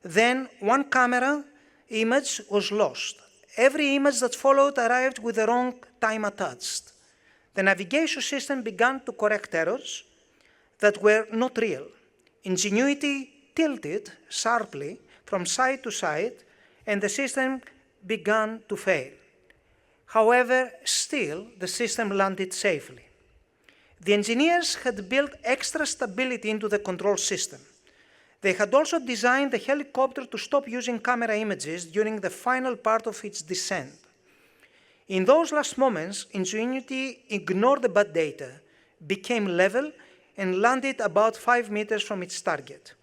Then one camera image was lost. Every image that followed arrived with the wrong time attached. The navigation system began to correct errors that were not real. Ingenuity tilted sharply from side to side, and the system began to fail. However, still, the system landed safely. The engineers had built extra stability into the control system. They had also designed the helicopter to stop using camera images during the final part of its descent. In those last moments, Ingenuity ignored the bad data, became level, and landed about 5 meters from its target.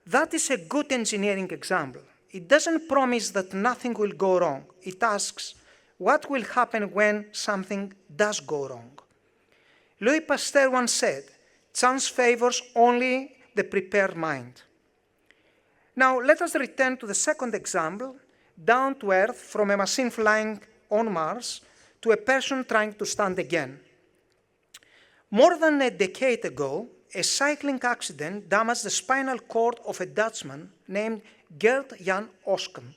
That is a good engineering example. It doesn't promise that nothing will go wrong. It asks, what will happen when something does go wrong? Louis Pasteur once said, chance favors only the prepared mind. Now, let us return to the second example, down to Earth from a machine flying on Mars to a person trying to stand again. More than a decade ago, a cycling accident damaged the spinal cord of a Dutchman named Gert Jan Oskam.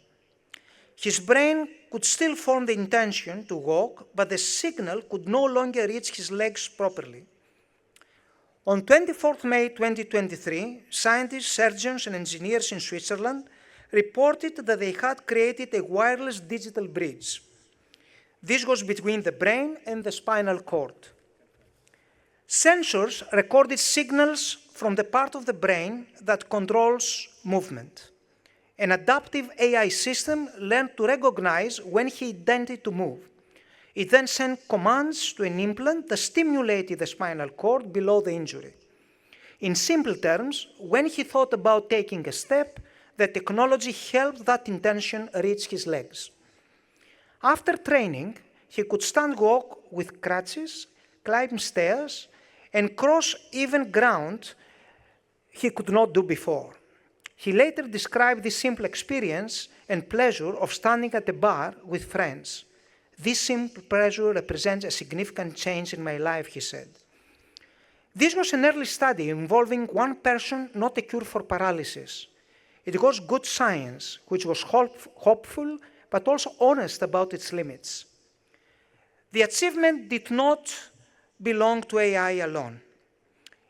His brain could still form the intention to walk, but the signal could no longer reach his legs properly. On 24 May 2023, scientists, surgeons, and engineers in Switzerland reported that they had created a wireless digital bridge. This was between the brain and the spinal cord. Sensors recorded signals from the part of the brain that controls movement. An adaptive AI system learned to recognize when he intended to move. It then sent commands to an implant that stimulated the spinal cord below the injury. In simple terms, when he thought about taking a step, the technology helped that intention reach his legs. After training, he could stand walk with crutches, climb stairs, and cross even ground he could not do before. He later described this simple experience and pleasure of standing at a bar with friends. This simple pleasure represents a significant change in my life, he said. This was an early study involving one person, not a cure for paralysis. It was good science, which was hopeful, but also honest about its limits. The achievement did not belong to AI alone.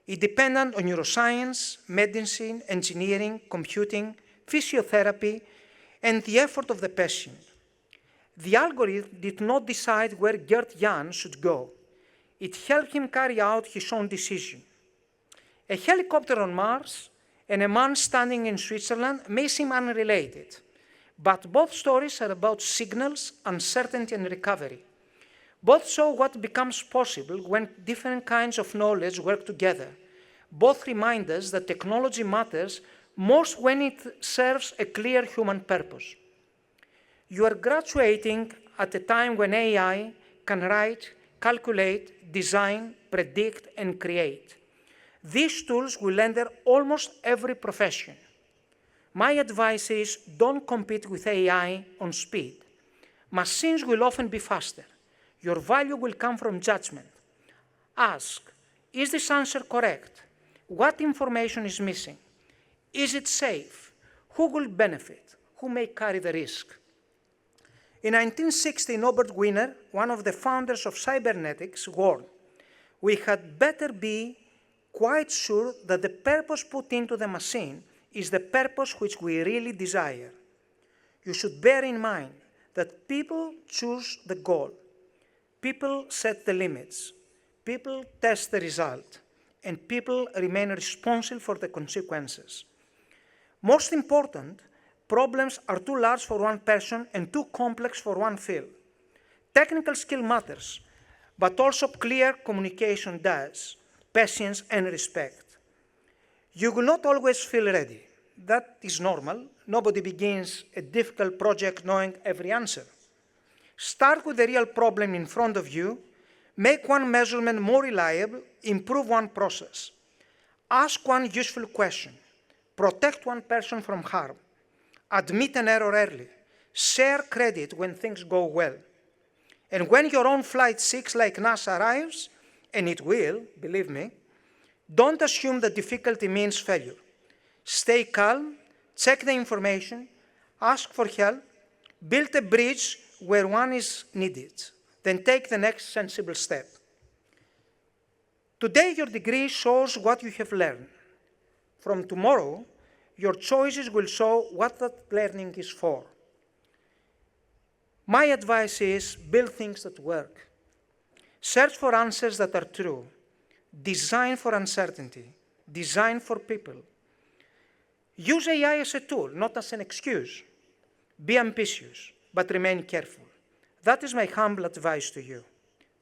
It depended on neuroscience, medicine, engineering, computing, physiotherapy, and the effort of the patient. The algorithm did not decide where Gert Jan should go. It helped him carry out his own decision. A helicopter on Mars and a man standing in Switzerland may seem unrelated, but both stories are about signals, uncertainty, and recovery. Both show what becomes possible when different kinds of knowledge work together. Both remind us that technology matters most when it serves a clear human purpose. You are graduating at a time when AI can write, calculate, design, predict, and create. These tools will enter almost every profession. My advice is don't compete with AI on speed. Machines will often be faster. Your value will come from judgment. Ask, is this answer correct? What information is missing? Is it safe? Who will benefit? Who may carry the risk? In 1960, Norbert Wiener, one of the founders of cybernetics, warned, we had better be quite sure that the purpose put into the machine is the purpose which we really desire. You should bear in mind that people choose the goal. People set the limits. People test the result. And people remain responsible for the consequences. Most important, problems are too large for one person and too complex for one field. Technical skill matters, but also clear communication does, patience and respect. You will not always feel ready. That is normal. Nobody begins a difficult project knowing every answer. Start with the real problem in front of you, make one measurement more reliable, improve one process. Ask one useful question, protect one person from harm, admit an error early, share credit when things go well. And when your own Flight 6 like NASA arrives, and it will, believe me, don't assume that difficulty means failure. Stay calm, check the information, ask for help, build a bridge where one is needed, then take the next sensible step. Today, your degree shows what you have learned. From tomorrow, your choices will show what that learning is for. My advice is build things that work. Search for answers that are true. Design for uncertainty. Design for people. Use AI as a tool, not as an excuse. Be ambitious, but remain careful. That is my humble advice to you.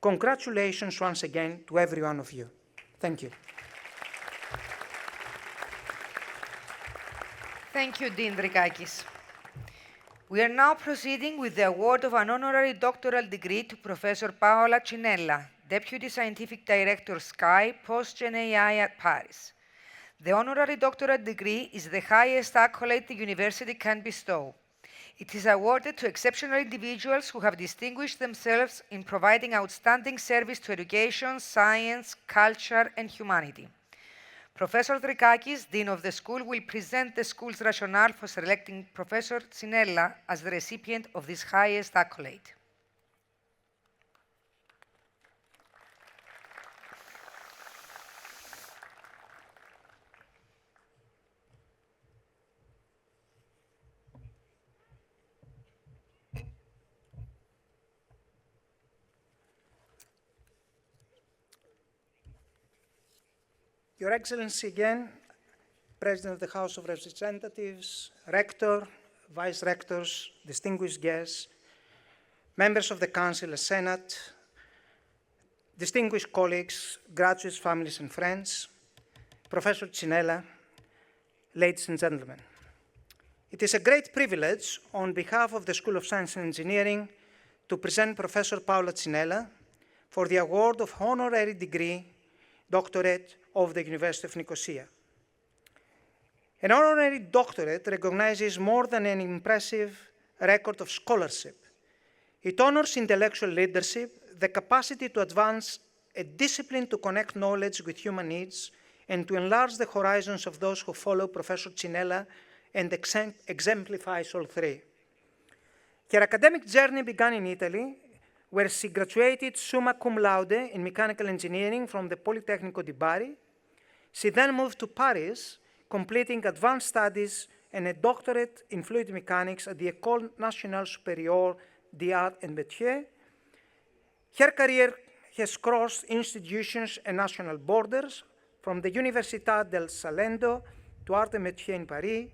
Congratulations once again to every one of you. Thank you. Thank you, Dean Drikakis. We are now proceeding with the award of an honorary doctoral degree to Professor Paola Cinella, Deputy Scientific Director SKY, Post-Gen AI at Paris. The honorary doctoral degree is the highest accolade the university can bestow. It is awarded to exceptional individuals who have distinguished themselves in providing outstanding service to education, science, culture, and humanity. Professor Drikakis, Dean of the School, will present the school's rationale for selecting Professor Cinella as the recipient of this highest accolade. Your Excellency, again, President of the House of Representatives, Rector, Vice Rectors, distinguished guests, members of the Council and Senate, distinguished colleagues, graduates, families, and friends, Professor Tsinella, ladies and gentlemen. It is a great privilege, on behalf of the School of Science and Engineering, to present Professor Paula Tsinella for the award of honorary degree, doctorate of the University of Nicosia. An honorary doctorate recognizes more than an impressive record of scholarship. It honors intellectual leadership, the capacity to advance a discipline to connect knowledge with human needs, and to enlarge the horizons of those who follow Professor Tsinella, and exemplifies all three. Her academic journey began in Italy, where she graduated summa cum laude in mechanical engineering from the Politecnico di Bari. She then moved to Paris, completing advanced studies and a doctorate in fluid mechanics at the École Nationale Supérieure des Arts et Métiers. Her career has crossed institutions and national borders, from the Università del Salento to Arts et Métiers in Paris,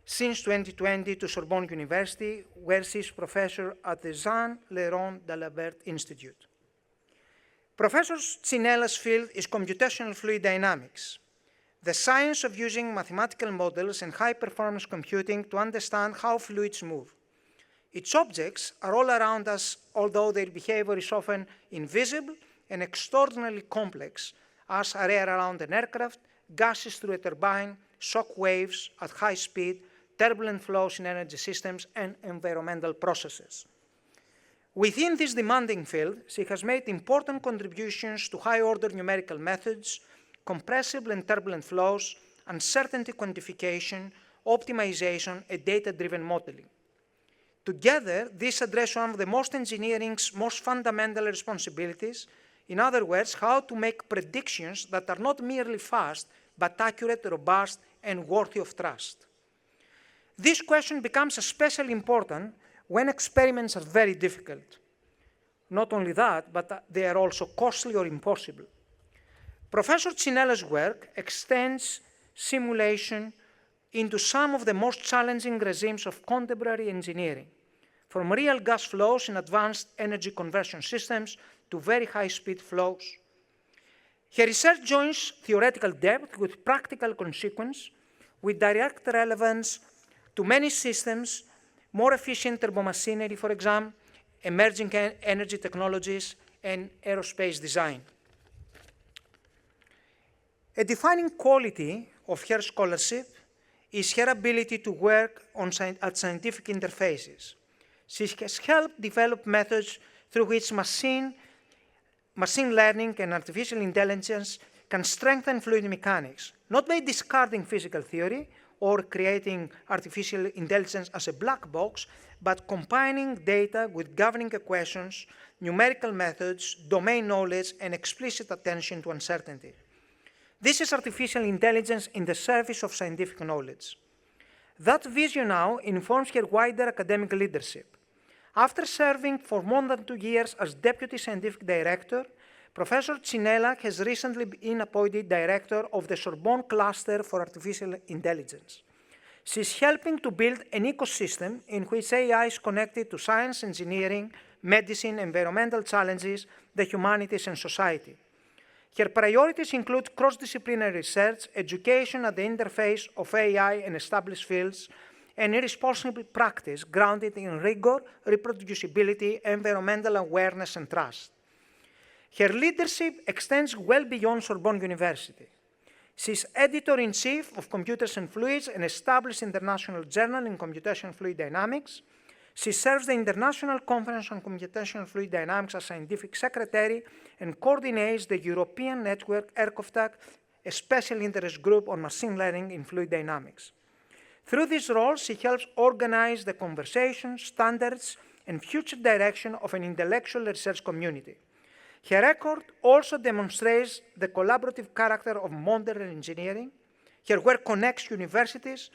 since 2020 to Sorbonne University, where she is professor at the Jean Léron Dalabert Institute. Professor Tsinella's field is computational fluid dynamics, the science of using mathematical models and high-performance computing to understand how fluids move. Its objects are all around us, although their behavior is often invisible and extraordinarily complex, as are air around an aircraft, gases through a turbine, shock waves at high speed, turbulent flows in energy systems, and environmental processes. Within this demanding field, she has made important contributions to high-order numerical methods, compressible and turbulent flows, uncertainty quantification, optimization, and data-driven modeling. Together, these address one of the engineering's most fundamental responsibilities. In other words, how to make predictions that are not merely fast, but accurate, robust, and worthy of trust. This question becomes especially important when experiments are very difficult. Not only that, but they are also costly or impossible. Professor Tsinella's work extends simulation into some of the most challenging regimes of contemporary engineering, from real gas flows in advanced energy conversion systems to very high-speed flows. Her research joins theoretical depth with practical consequence, with direct relevance to many systems, more efficient turbomachinery, for example, emerging energy technologies, and aerospace design. A defining quality of her scholarship is her ability to work at scientific interfaces. She has helped develop methods through which machine learning and artificial intelligence can strengthen fluid mechanics, not by discarding physical theory or creating artificial intelligence as a black box, but combining data with governing equations, numerical methods, domain knowledge, and explicit attention to uncertainty. This is artificial intelligence in the service of scientific knowledge. That vision now informs her wider academic leadership. After serving for more than 2 years as Deputy Scientific Director, Professor Tsinella has recently been appointed Director of the Sorbonne Cluster for Artificial Intelligence. She's helping to build an ecosystem in which AI is connected to science, engineering, medicine, environmental challenges, the humanities, and society. Her priorities include cross-disciplinary research, education at the interface of AI and established fields, and irresponsible practice grounded in rigor, reproducibility, environmental awareness, and trust. Her leadership extends well beyond Sorbonne University. She's editor-in-chief of Computers and Fluids, an established international journal in computational fluid dynamics. She serves the International Conference on Computational Fluid Dynamics as scientific secretary and coordinates the European network ERCOFTAC, a special interest group on machine learning in fluid dynamics. Through this role, she helps organize the conversation, standards, and future direction of an intellectual research community. Her record also demonstrates the collaborative character of modern engineering. Her work connects universities,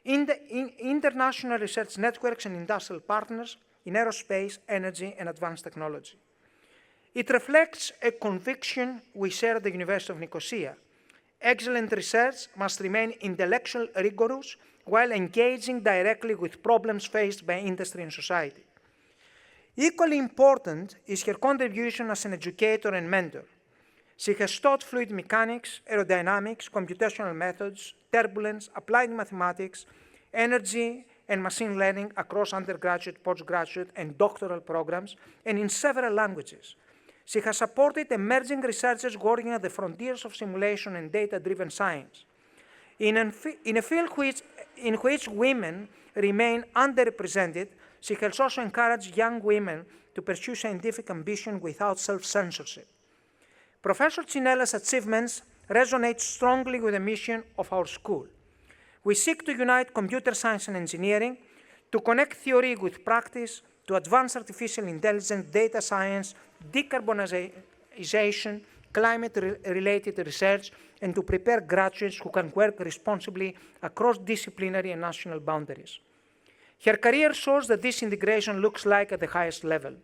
international research networks, and industrial partners in aerospace, energy, and advanced technology. It reflects a conviction we share at the University of Nicosia. Excellent research must remain intellectually rigorous while engaging directly with problems faced by industry and society. Equally important is her contribution as an educator and mentor. She has taught fluid mechanics, aerodynamics, computational methods, turbulence, applied mathematics, energy, and machine learning across undergraduate, postgraduate, and doctoral programs, and in several languages. She has supported emerging researchers working at the frontiers of simulation and data-driven science. In a field in which women remain underrepresented, she has also encouraged young women to pursue scientific ambition without self-censorship. Professor Tsinella's achievements resonate strongly with the mission of our school. We seek to unite computer science and engineering, to connect theory with practice, to advance artificial intelligence, data science, decarbonization, climate-related research, and to prepare graduates who can work responsibly across disciplinary and national boundaries. Her career shows that this integration looks like at the highest level.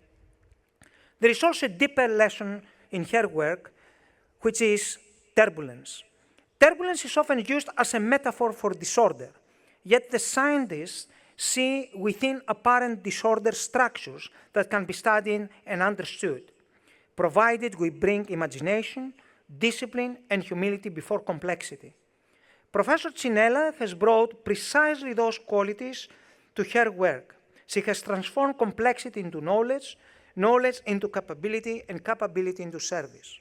There is also a deeper lesson in her work, which is turbulence. Turbulence is often used as a metaphor for disorder, yet the scientists see within apparent disorder structures that can be studied and understood, provided we bring imagination, discipline, and humility before complexity. Professor Tsinella has brought precisely those qualities to her work. She has transformed complexity into knowledge, knowledge into capability, and capability into service.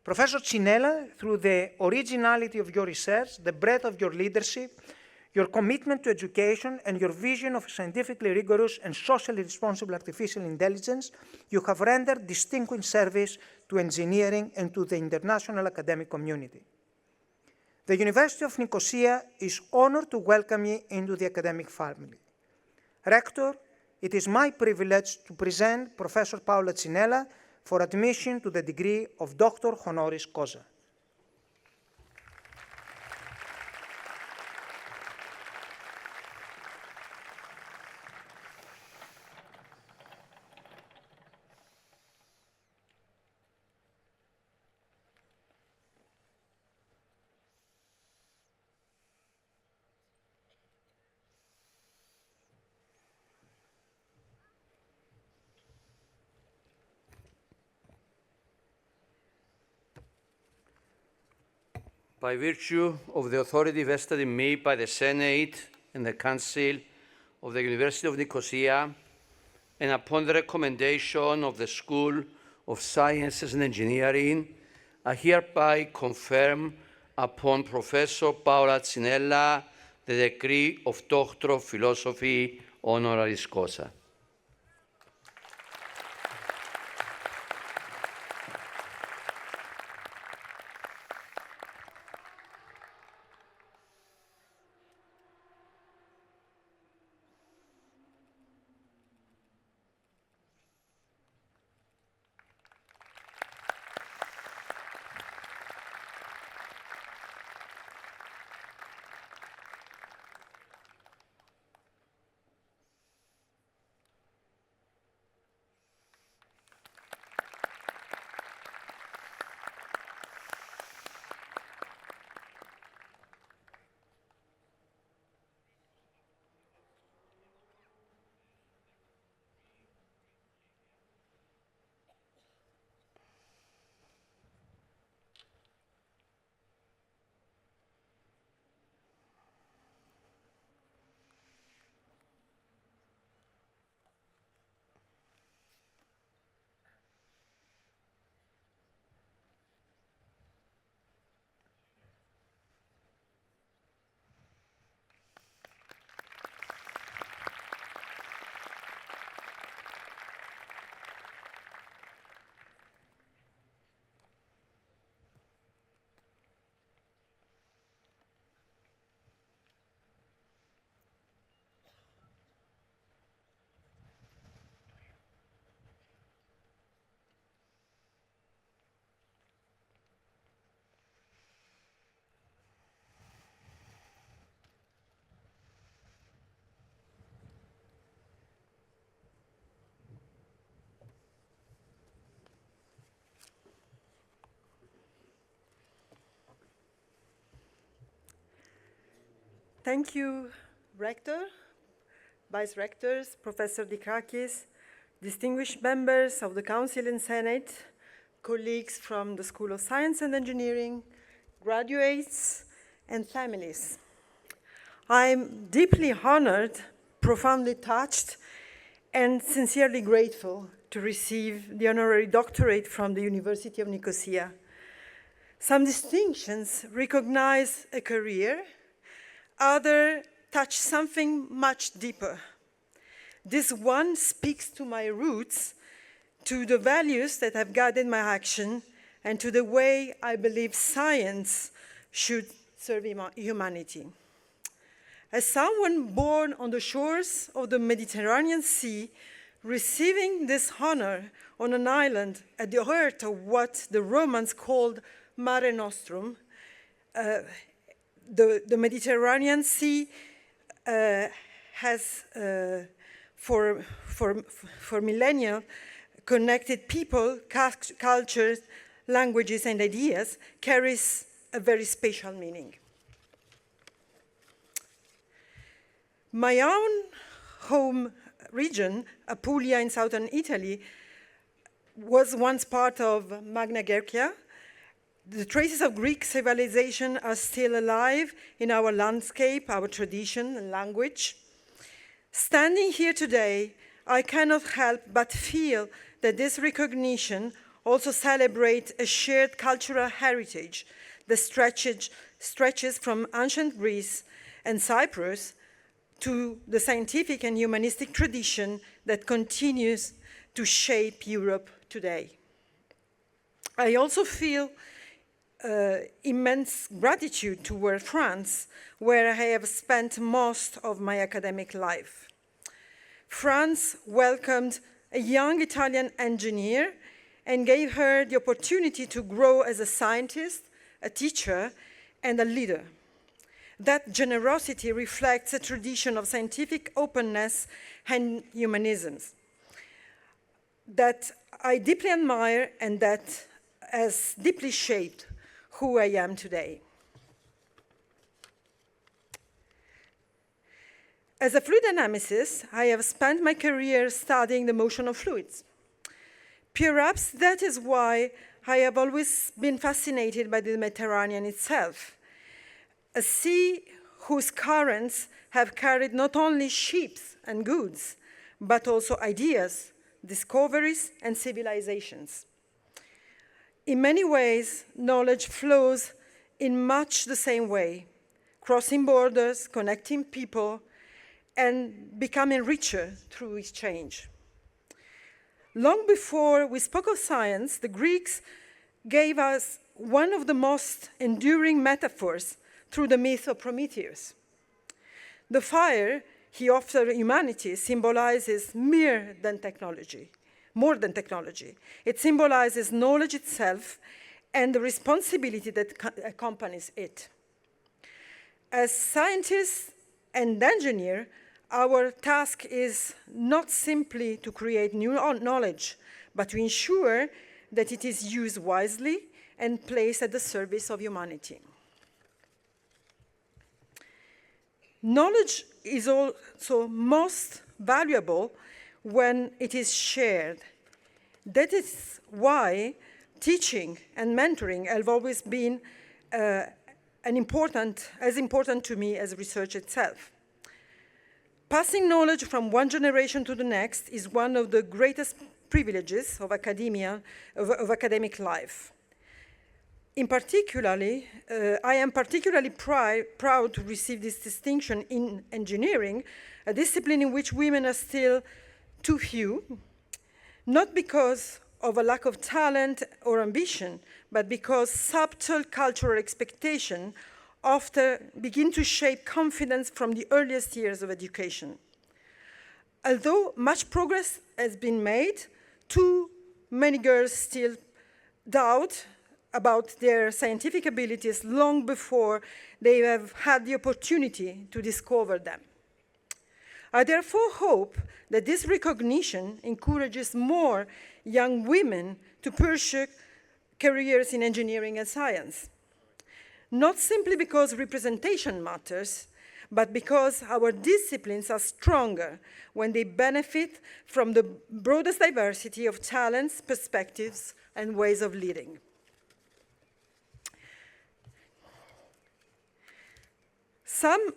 Professor Tsinella, through the originality of your research, the breadth of your leadership, your commitment to education, and your vision of scientifically rigorous and socially responsible artificial intelligence, you have rendered distinguished service to engineering and to the international academic community. The University of Nicosia is honored to welcome you into the academic family. Rector, it is my privilege to present Professor Paula Tsinella for admission to the degree of Doctor Honoris Causa. By virtue of the authority vested in me by the Senate and the Council of the University of Nicosia, and upon the recommendation of the School of Sciences and Engineering, I hereby confirm upon Professor Paula Tsinella the degree of Doctor of Philosophy honoris causa. Thank you, Rector, Vice Rectors, Professor Drikakis, distinguished members of the Council and Senate, colleagues from the School of Science and Engineering, graduates, and families. I'm deeply honored, profoundly touched, and sincerely grateful to receive the honorary doctorate from the University of Nicosia. Some distinctions recognize a career, others touch something much deeper. This one speaks to my roots, to the values that have guided my action, and to the way I believe science should serve humanity. As someone born on the shores of the Mediterranean Sea, receiving this honor on an island at the heart of what the Romans called Mare Nostrum, the Mediterranean Sea has, for millennia, connected people, cultures, languages, and ideas, carries a very special meaning. My own home region, Apulia in southern Italy, was once part of Magna Graecia. The traces of Greek civilization are still alive in our landscape, our tradition and language. Standing here today, I cannot help but feel that this recognition also celebrates a shared cultural heritage that stretches from ancient Greece and Cyprus to the scientific and humanistic tradition that continues to shape Europe today. I also feel immense gratitude toward France, where I have spent most of my academic life. France welcomed a young Italian engineer and gave her the opportunity to grow as a scientist, a teacher, and a leader. That generosity reflects a tradition of scientific openness and humanism that I deeply admire and that has deeply shaped who I am today. As a fluid dynamicist, I have spent my career studying the motion of fluids. Perhaps that is why I have always been fascinated by the Mediterranean itself, a sea whose currents have carried not only ships and goods, but also ideas, discoveries, and civilizations. In many ways, knowledge flows in much the same way, crossing borders, connecting people, and becoming richer through exchange. Long before we spoke of science, the Greeks gave us one of the most enduring metaphors through the myth of Prometheus. The fire he offered humanity symbolizes more than technology. It symbolizes knowledge itself and the responsibility that accompanies it. As scientists and engineers, our task is not simply to create new knowledge, but to ensure that it is used wisely and placed at the service of humanity. Knowledge is also most valuable when it is shared. That is why teaching and mentoring have always been as important to me as research itself. Passing knowledge from one generation to the next is one of the greatest privileges of academic life. I am particularly proud to receive this distinction in engineering, a discipline in which women are still too few, not because of a lack of talent or ambition, but because subtle cultural expectations often begin to shape confidence from the earliest years of education. Although much progress has been made, too many girls still doubt about their scientific abilities long before they have had the opportunity to discover them. I therefore hope that this recognition encourages more young women to pursue careers in engineering and science. Not simply because representation matters, but because our disciplines are stronger when they benefit from the broadest diversity of talents, perspectives, and ways of leading. Some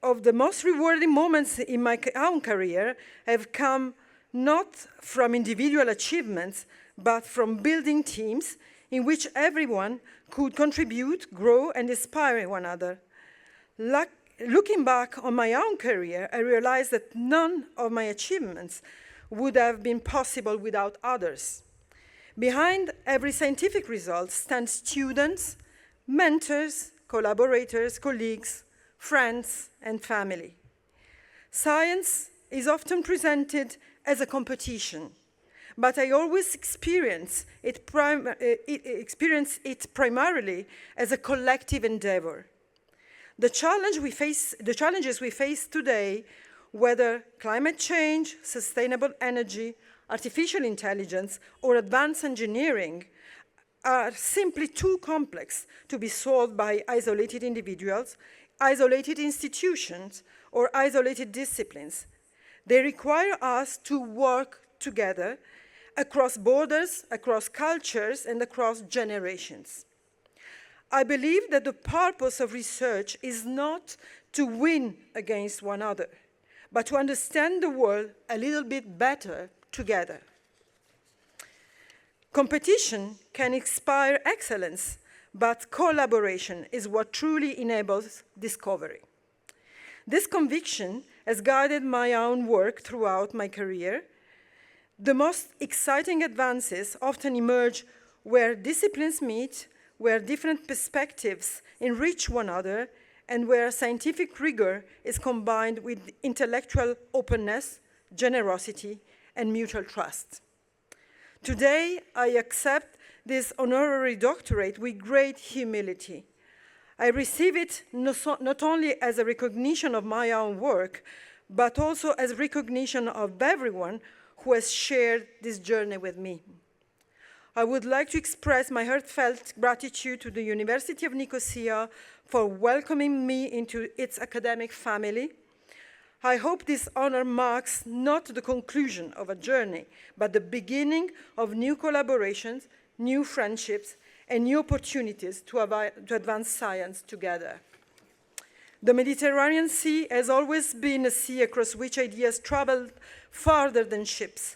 of the most rewarding moments in my own career have come not from individual achievements, but from building teams in which everyone could contribute, grow, and inspire one another. Looking back on my own career, I realized that none of my achievements would have been possible without others. Behind every scientific result stand students, mentors, collaborators, colleagues, friends, and family. Science is often presented as a competition, but I always experience it primarily as a collective endeavor. The challenges we face today, whether climate change, sustainable energy, artificial intelligence, or advanced engineering, are simply too complex to be solved by isolated individuals, isolated institutions, or isolated disciplines. They require us to work together across borders, across cultures, and across generations. I believe that the purpose of research is not to win against one another, but to understand the world a little bit better together. Competition can inspire excellence, but collaboration is what truly enables discovery. This conviction has guided my own work throughout my career. The most exciting advances often emerge where disciplines meet, where different perspectives enrich one another, and where scientific rigor is combined with intellectual openness, generosity, and mutual trust. Today, I accept this honorary doctorate with great humility. I receive it not only as a recognition of my own work, but also as recognition of everyone who has shared this journey with me. I would like to express my heartfelt gratitude to the University of Nicosia for welcoming me into its academic family. I hope this honor marks not the conclusion of a journey, but the beginning of new collaborations, new friendships, and new opportunities to advance science together. The Mediterranean Sea has always been a sea across which ideas travel farther than ships.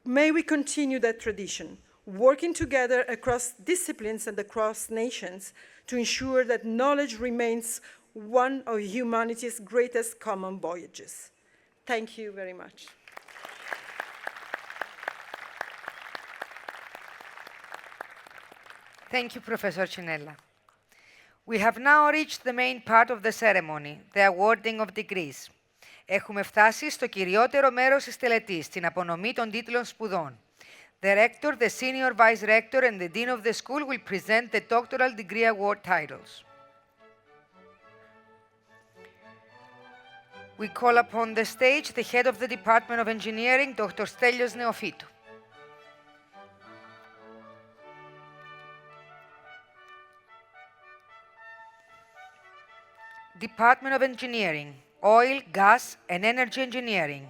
May we continue that tradition, working together across disciplines and across nations to ensure that knowledge remains one of humanity's greatest common voyages. Thank you very much. Thank you, Professor Cinella. We have now reached the main part of the ceremony, the awarding of degrees. Έχουμε φτάσει στο κυριότερο μέρος της τελετής, την απονομή των τίτλων σπουδών. The rector, the senior vice rector, and the dean of the school will present the doctoral degree award titles. We call upon the stage the head of the Department of Engineering, Dr. Stelios Neophytou. Department of Engineering, Oil, Gas, and Energy Engineering.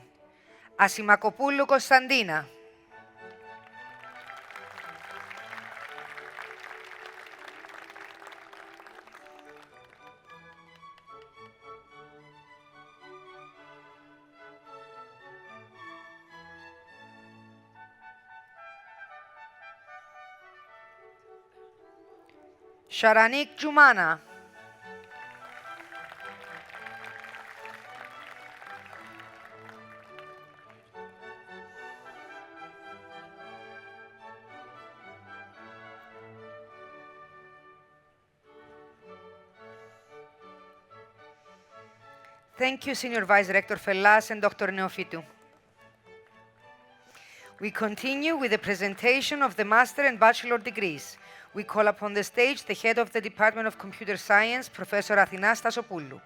Asimakopoulou Konstantina. Sharanik Jumana. Thank you, Senior Vice Rector Fellas and Dr. Neophytou. We continue with the presentation of the Master and Bachelor degrees. We call upon the stage the head of the Department of Computer Science, Professor Athina Stasopoulou.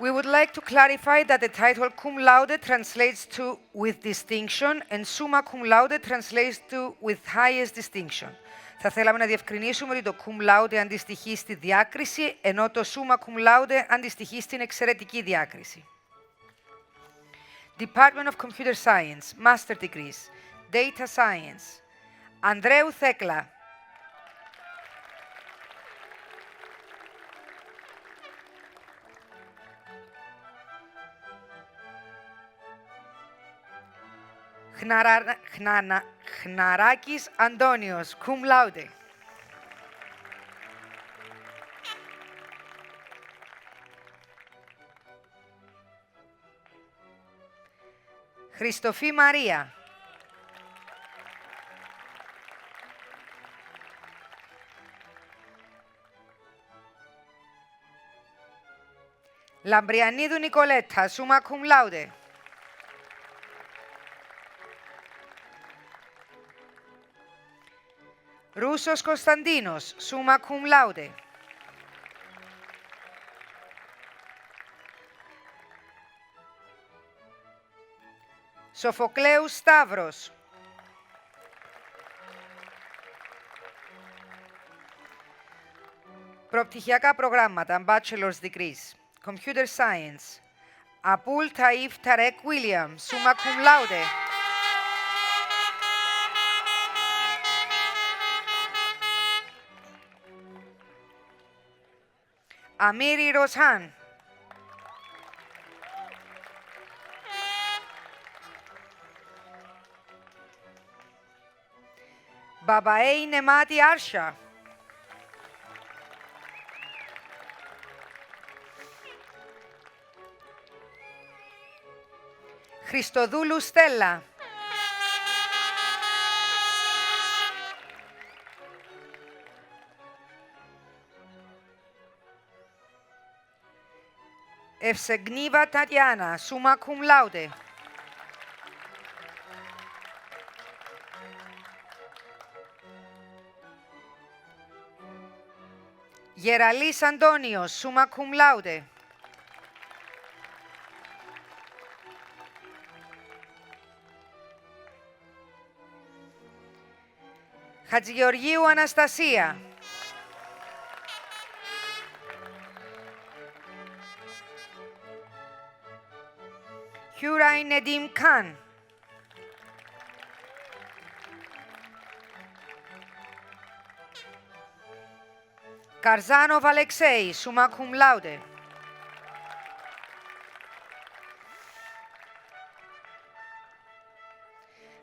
We would like to clarify that the title cum laude translates to with distinction and summa cum laude translates to with highest distinction. Θα θέλαμε να διευκρινίσουμε ότι το cum laude αντιστοιχεί στη διάκριση, ενώ το summa cum laude αντιστοιχεί στην εξαιρετική διάκριση. Department of Computer Science, Master Degrees, Data Science, Ανδρέου Θέκλα. Χναράκης Αντώνιος, cum laude. Χριστοφή Μαρία. Λαμπριανίδου Νικολέτα, summa cum laude. Ρούσος Κωνσταντίνος, summa cum laude. Σοφοκλέους Σταύρος. Προπτυχιακά προγράμματα, Bachelor's Degrees, Computer Science, Απούλ Ταΐφ Ταρέκ William, summa cum laude. Αμύρη Ροσχάν. Μπαμπαέι Νεμάτη Άρσha. Χριστοδούλου Στέλλα. Ευσεγνίβα Τατιάνα, summa cum laude. Γεραλής Αντώνιος, summa cum laude. Χατζηγεωργίου Αναστασία. Χιούραϊ Νεντίμ Καν. Καρζάνοβ Αλεξέη, summa cum laude.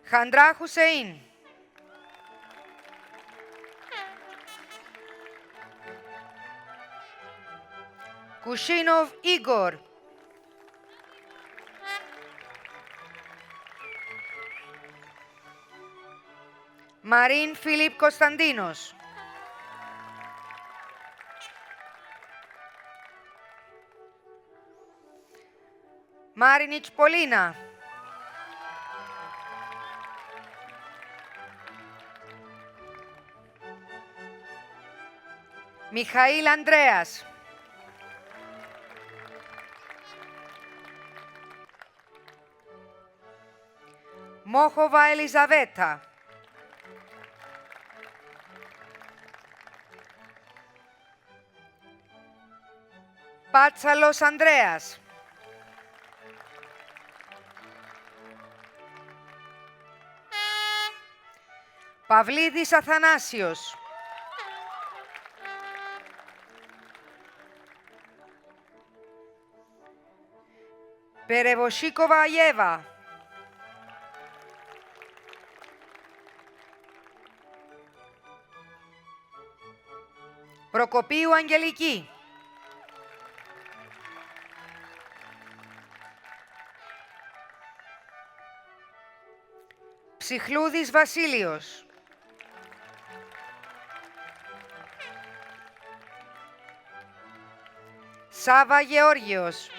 Χαντρά Χουσεΐν. Κουσίνοβ Ίγορ. Μαρίν Φιλίπ Κωνσταντίνος. Μάρινιτς Πολίνα. Μιχαήλ Ανδρέας. Μόχοβα Ελιζαβέτα. Πάτσαλος Ανδρέας. Παυλίδης Αθανάσιος. Περεβοσίκοβα Ιέβα. Προκοπίου Αγγελική. Ψιχλούδης Βασίλειος. Σάβα Γεώργιος.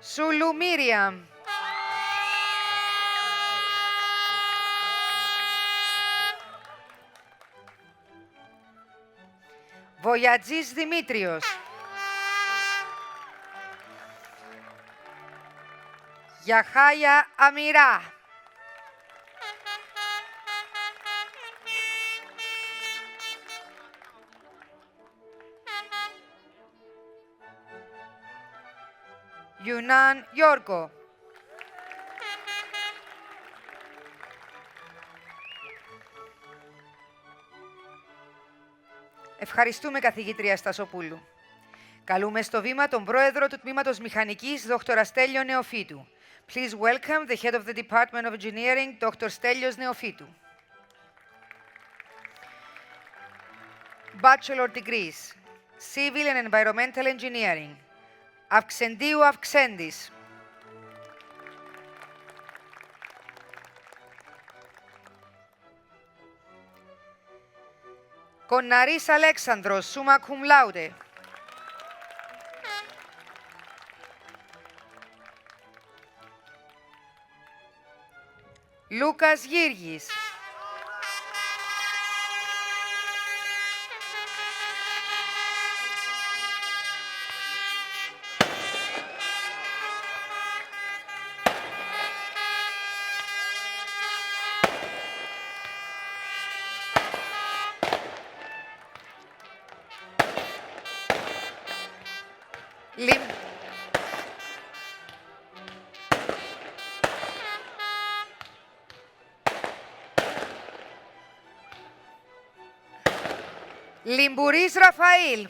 Σούλου Μίριαμ. Βοιατζής Δημήτριος. Yahaya Amira. Yunan Yorgo. Ευχαριστούμε, καθηγήτρια Στασοπούλου. Καλούμε στο βήμα τον πρόεδρο του Τμήματος Μηχανικής, Δ. Στέλιο Νεοφύτου. Please welcome the head of the Department of Engineering, Dr. Stelios Neophytou. Bachelor degrees, Civil and Environmental Engineering, Αυξεντίου Αυξέντης. Κονναρής Αλέξανδρος, summa cum laude. Λούκας Γύργης. Λιμπουρής Ραφαήλ.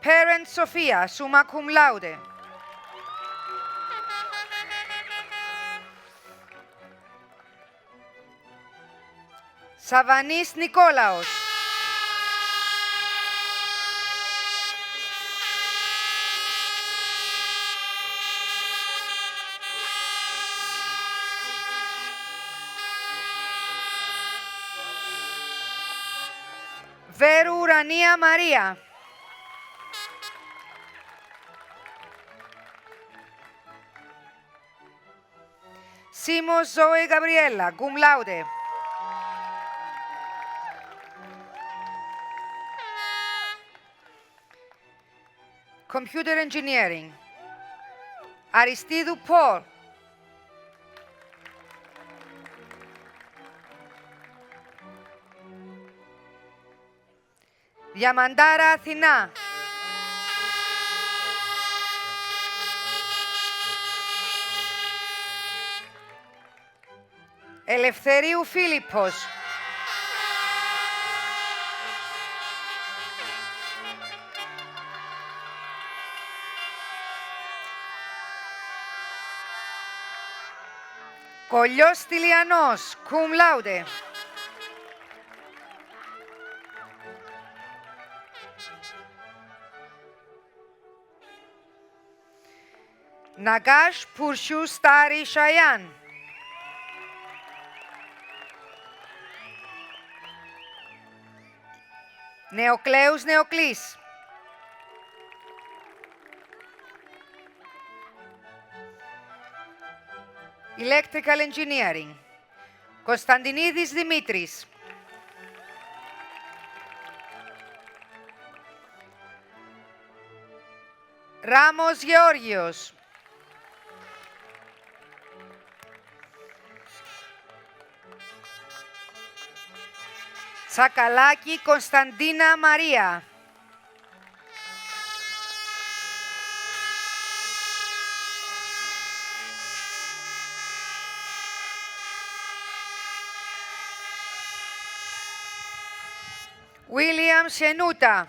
Parent Σοφία, summa cum laude. Σαβανής Νικόλαος. Βέρου Ουρανία Μαρία. Σίμος Ζώη Γαβριέλα, cum laude. Computer Engineering. Αριστίδου Πολ. Διαμαντάρα Αθηνά. Ελευθερίου Φίλιππος. Κολλιός Τηλιανός, cum laude. Ναγκάς Πουρσιού Στάρι Σαϊάν. Νεοκλέους Νεοκλής. Electrical Engineering. Κωνσταντινίδης Δημήτρης. Ράμος Γεώργιος. Τσακαλάκη Κωνσταντίνα Μαρία. Βίλιαμ Σενούτα.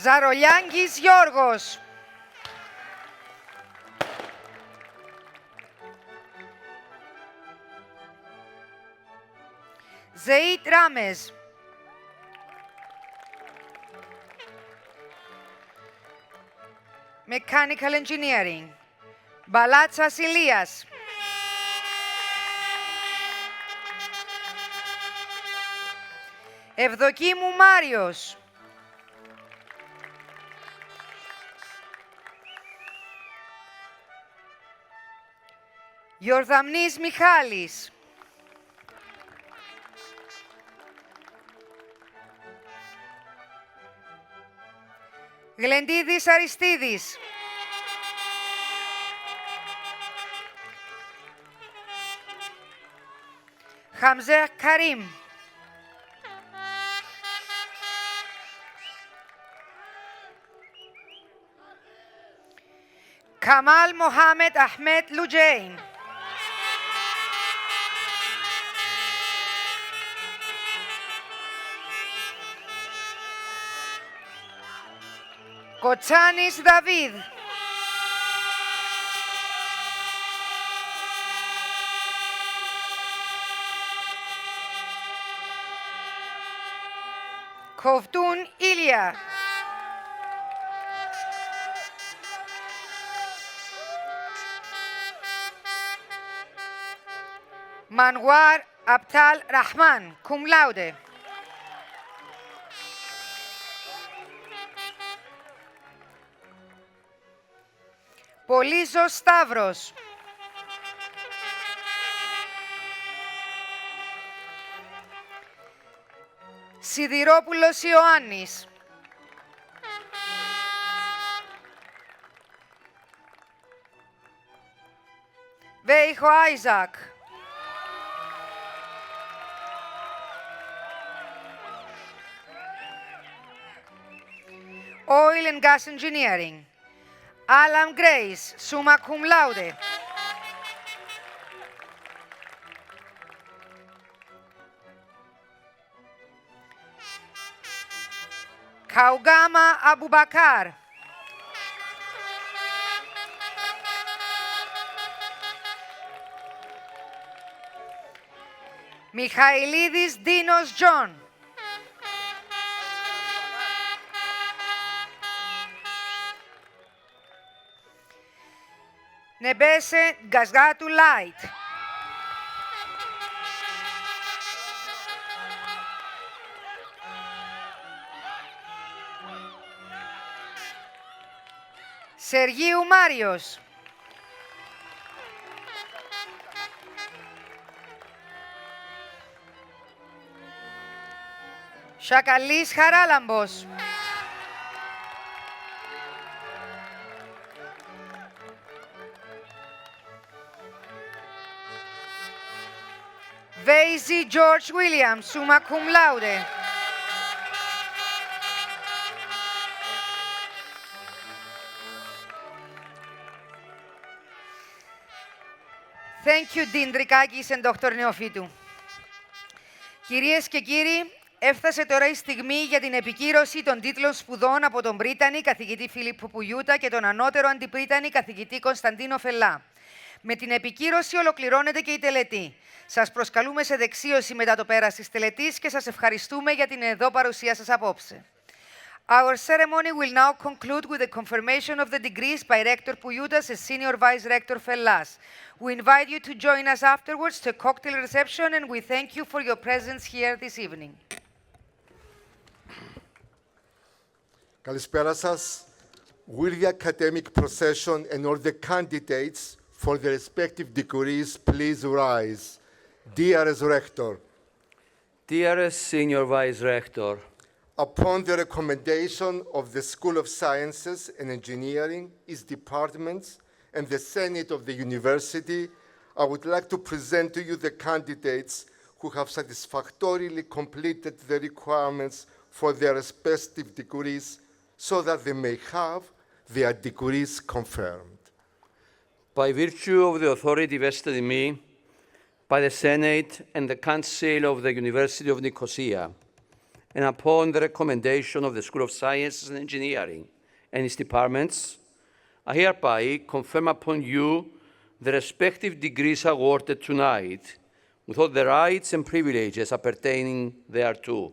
Ζαρολιάγκης Γιώργος. Ζεΐτ Ράμες. Mechanical Engineering, Μπαλάτσας Ηλίας. Ευδοκίμου Μάριος. Γιορδαμνής Μιχάλης. Γλεντίδης Αριστίδης. Χαμζέ Καρίμ. Καμάλ Μοχάμετ Αχμέτ Λουτζέιν. Κοτσάνης Δαβίδ. Κοφτούν Ήλια. Μανουάρ Απτάλ Ραχμάν, cum laude. Πολύζος Σταύρος. Σιδηρόπουλος Ιωάννης. Βέιχο Άιζακ. Oil and Gas Engineering. Alan Grace, summa cum laude. Kaugama Abubakar. Michailidis Dinos John. Nebese Gazgatu Light. Σεργίου Μάριος. Σακαλής Χαράλαμπος. Βέιζι George Williams, summa cum laude. Thank you, Dean Drikakis and Dr. Neophytou. Κυρίες και κύριοι, έφτασε τώρα η στιγμή για την επικύρωση των τίτλων σπουδών από τον Πρίτανη καθηγητή Φιλίππο Πουιούτα και τον ανώτερο αντιπρίτανη καθηγητή Κωνσταντίνο Φελά. Με την επικύρωση ολοκληρώνεται και η τελετή. Σας προσκαλούμε σε δεξίωση μετά το πέρας της τελετής και σας ευχαριστούμε για την εδώ παρουσία σας απόψε. Our ceremony will now conclude with the confirmation of the degrees by Rector Pouyioutas and Senior Vice Rector Fellas. We invite you to join us afterwards to a cocktail reception and we thank you for your presence here this evening. Καλησπέρα σας. Will the academic procession and all the candidates for the respective degrees please rise. Dearest Rector. Dearest Senior Vice Rector. Upon the recommendation of the School of Sciences and Engineering, its departments, and the Senate of the University, I would like to present to you the candidates who have satisfactorily completed the requirements for their respective degrees so that they may have their degrees confirmed. By virtue of the authority vested in me by the Senate and the Council of the University of Nicosia, and upon the recommendation of the School of Sciences and Engineering and its departments, I hereby confirm upon you the respective degrees awarded tonight, with all the rights and privileges appertaining thereto.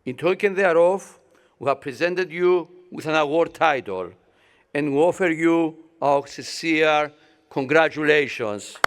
In token thereof, we have presented you with an award title and we offer you our sincere congratulations.